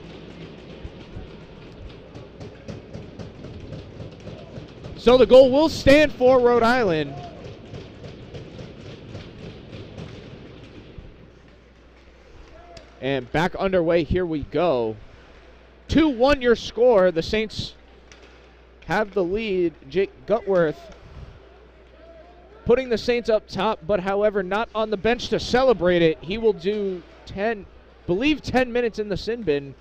So the goal will stand for Rhode Island. And back underway, here we go. 2-1 your score. The Saints have the lead. Jake Gutworth putting the Saints up top, but however not on the bench to celebrate it. He will do 10 minutes in the sin bin.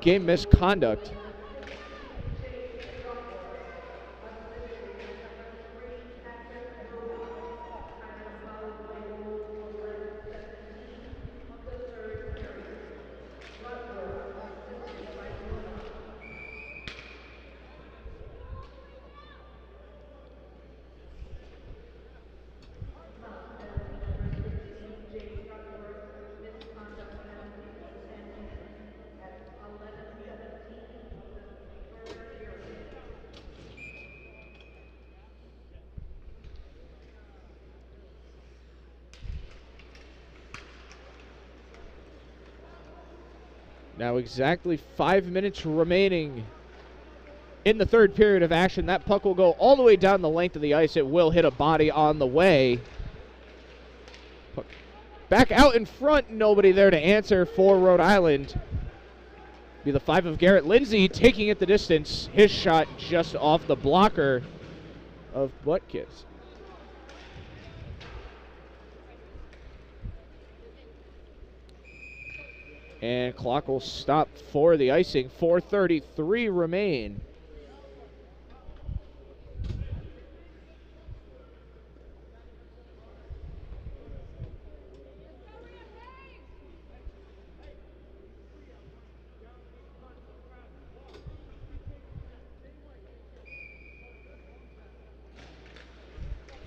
Game misconduct. Now exactly 5 minutes remaining in the third period of action. That puck will go all the way down the length of the ice. It will hit a body on the way. Puck back out in front. Nobody there to answer for Rhode Island. Be the 5 of Garrett Lindsay taking it the distance. His shot just off the blocker of Butkus. And clock will stop for the icing. 4:33 remain.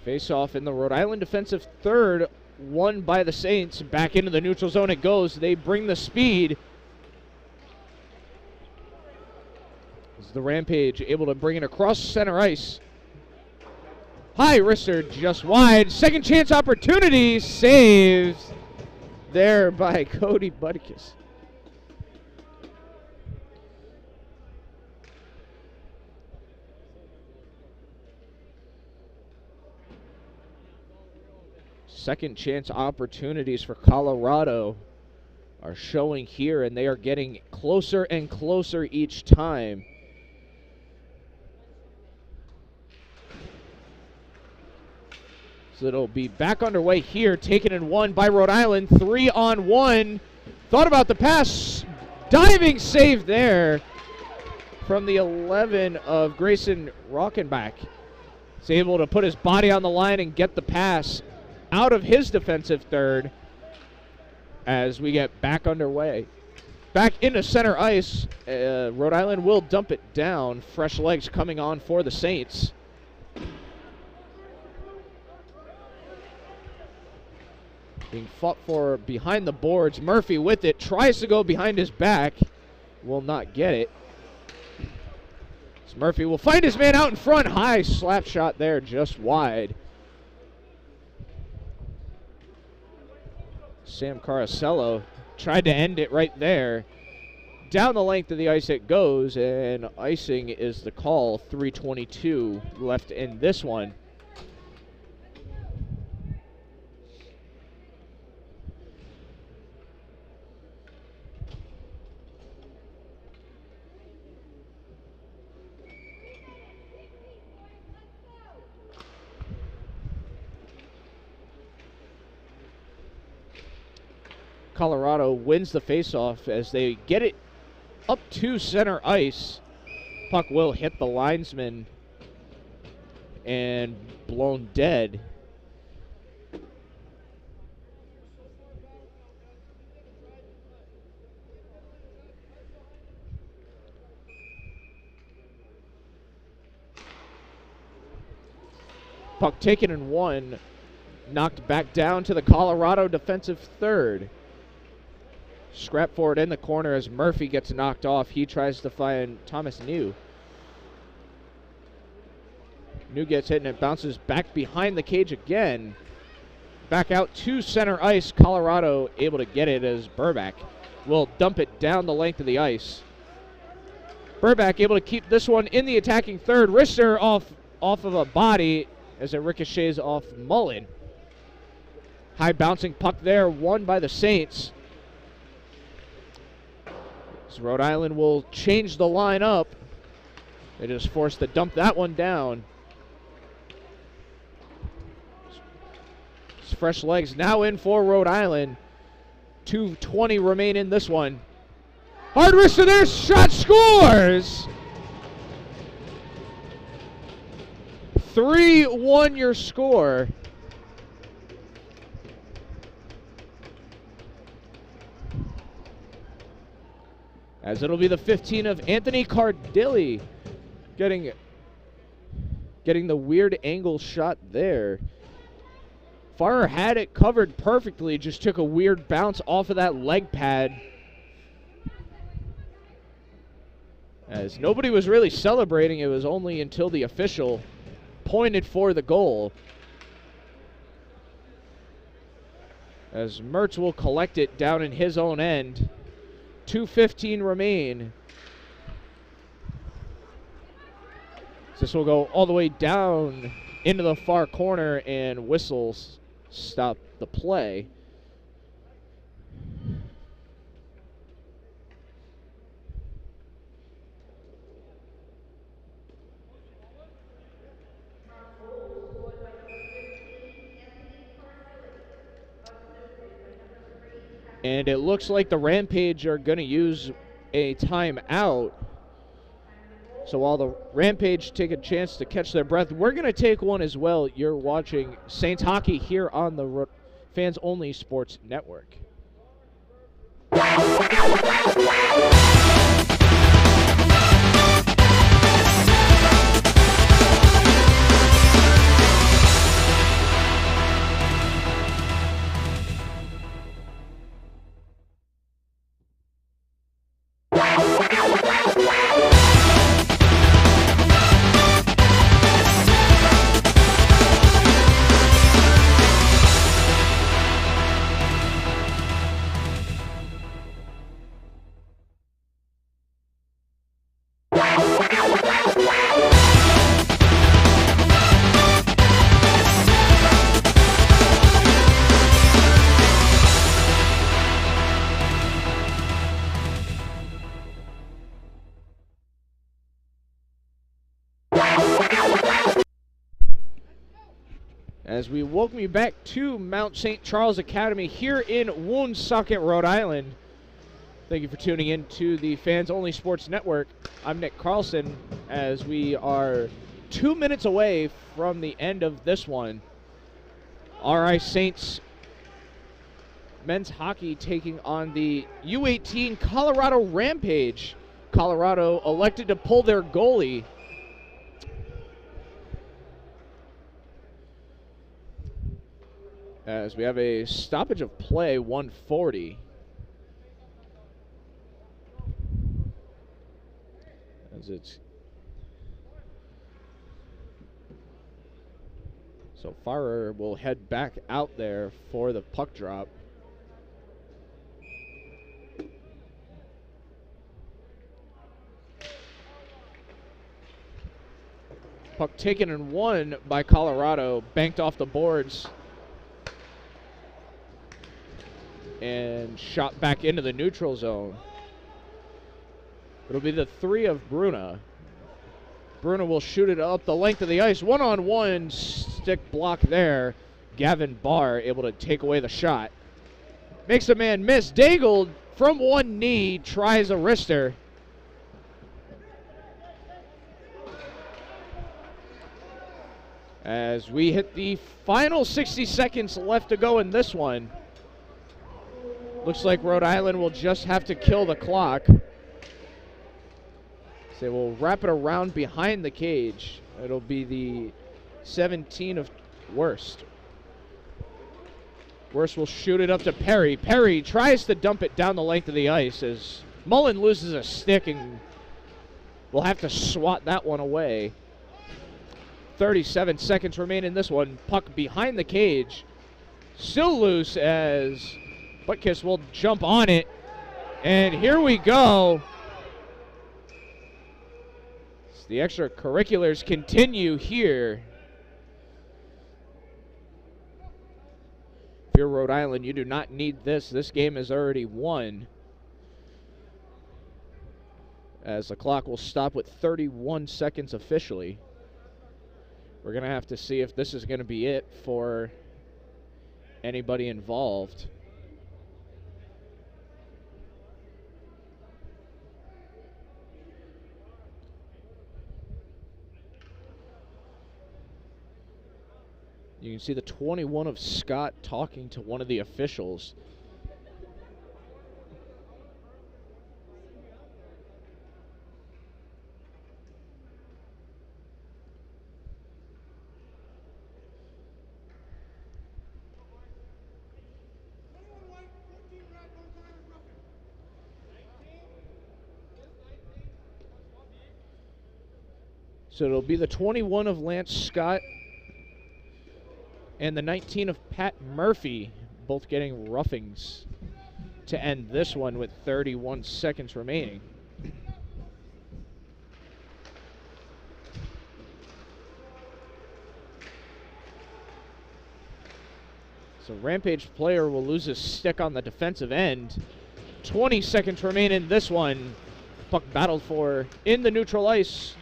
Face off in the Rhode Island defensive third, won by the Saints. Back into the neutral zone it goes. They bring the speed. Is the Rampage able to bring it across center ice? High wrister just wide. Second chance opportunity. Saves there by Cody Butkus. Second chance opportunities for Colorado are showing here, and they are getting closer and closer each time. So it'll be back underway here, taken in one by Rhode Island, 3-on-1. Thought about the pass, diving save there from the 11 of Grayson Rockenbach. He's able to put his body on the line and get the pass out of his defensive third as we get back underway. Back into center ice, Rhode Island will dump it down. Fresh legs coming on for the Saints. Being fought for behind the boards. Murphy with it, tries to go behind his back, will not get it. So Murphy will find his man out in front. High slap shot there, just wide. Sam Caracello tried to end it right there. Down the length of the ice it goes, and icing is the call. 3:22 left in this one. Colorado wins the faceoff as they get it up to center ice. Puck will hit the linesman and blown dead. Puck taken in one, knocked back down to the Colorado defensive third. Scrap forward in the corner as Murphy gets knocked off. He tries to find Thomas New. New gets hit and it bounces back behind the cage again. Back out to center ice. Colorado able to get it as Burback will dump it down the length of the ice. Burback able to keep this one in the attacking third. Wrister off of a body as it ricochets off Mullen. High bouncing puck there, won by the Saints. So Rhode Island will change the line up. They just forced to dump that one down. It's fresh legs now in for Rhode Island. 2:20 remain in this one. Hard wrist to their shot, scores! 3-1 your score. As it'll be the 15 of Anthony Cardilli getting the weird angle shot there. Farrer had it covered perfectly, just took a weird bounce off of that leg pad. As nobody was really celebrating, it was only until the official pointed for the goal. As Mertz will collect it down in his own end. 2:15 remain. This will go all the way down into the far corner, and whistles stop the play. And it looks like the Rampage are going to use a timeout. So while the Rampage take a chance to catch their breath, we're going to take one as well. You're watching Saints hockey here on the Fans Only Sports Network. As we welcome you back to Mount St. Charles Academy here in Woonsocket, Rhode Island. Thank you for tuning in to the Fans Only Sports Network. I'm Nick Carlson, as we are 2 minutes away from the end of this one. RI Saints men's hockey taking on the U18 Colorado Rampage. Colorado elected to pull their goalie. As we have a stoppage of play, 140. As it's so Farrer will head back out there for the puck drop. Puck taken and won by Colorado, banked off the boards and shot back into the neutral zone. It'll be the 3 of Bruna. Bruna will shoot it up the length of the ice. One-on-one stick block there. Gavin Barr able to take away the shot. Makes a man miss. Daigle from one knee tries a wrister. As we hit the final 60 seconds left to go in this one. Looks like Rhode Island will just have to kill the clock. So they will wrap it around behind the cage. It'll be the 17 of Worst. Worst will shoot it up to Perry. Perry tries to dump it down the length of the ice as Mullen loses a stick and will have to swat that one away. 37 seconds remain in this one. Puck behind the cage. Still loose as Butkus will jump on it. And here we go. The extracurriculars continue here. If you're Rhode Island, you do not need this. This game is already won. As the clock will stop with 31 seconds officially. We're going to have to see if this is going to be it for anybody involved. You can see the 21 of Scott talking to one of the officials. So it'll be the 21 of Lance Scott and the 19 of Pat Murphy, both getting roughings to end this one with 31 seconds remaining. So Rampage player will lose his stick on the defensive end. 20 seconds remain in this one. Puck battled for in the neutral ice.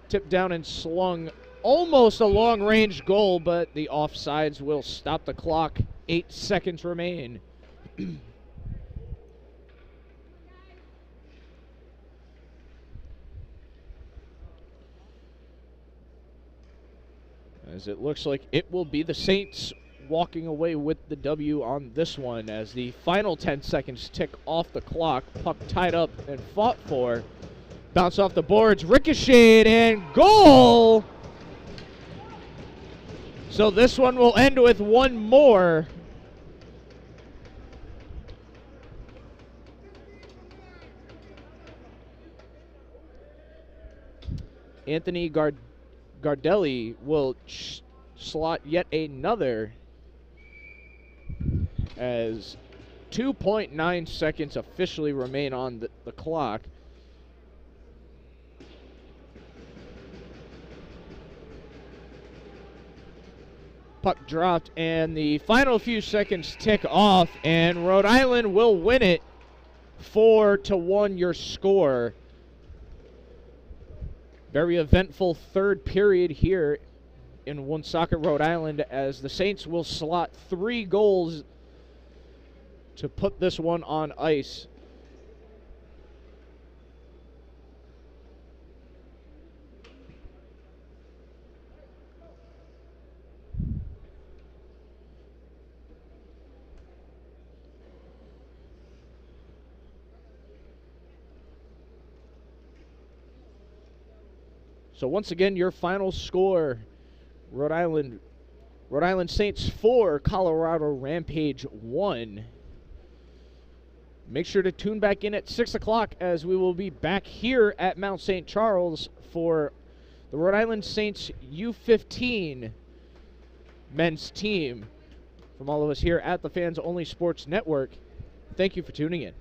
Tipped down and slung. Almost a long-range goal, but the offsides will stop the clock. 8 seconds remain. As it looks like it will be the Saints walking away with the W on this one as the final 10 seconds tick off the clock. Puck tied up and fought for. Bounce off the boards, ricocheted, and goal! So this one will end with one more. Anthony Gardelli will slot yet another as 2.9 seconds officially remain on the clock. Puck dropped, and the final few seconds tick off, and Rhode Island will win it 4-1 your score. Very eventful third period here in Woonsocket, Rhode Island, as the Saints will slot 3 goals to put this one on ice. So once again, your final score, Rhode Island Saints 4, Colorado Rampage 1. Make sure to tune back in at 6 o'clock as we will be back here at Mount St. Charles for the Rhode Island Saints U18 men's team. From all of us here at the Fans Only Sports Network, thank you for tuning in.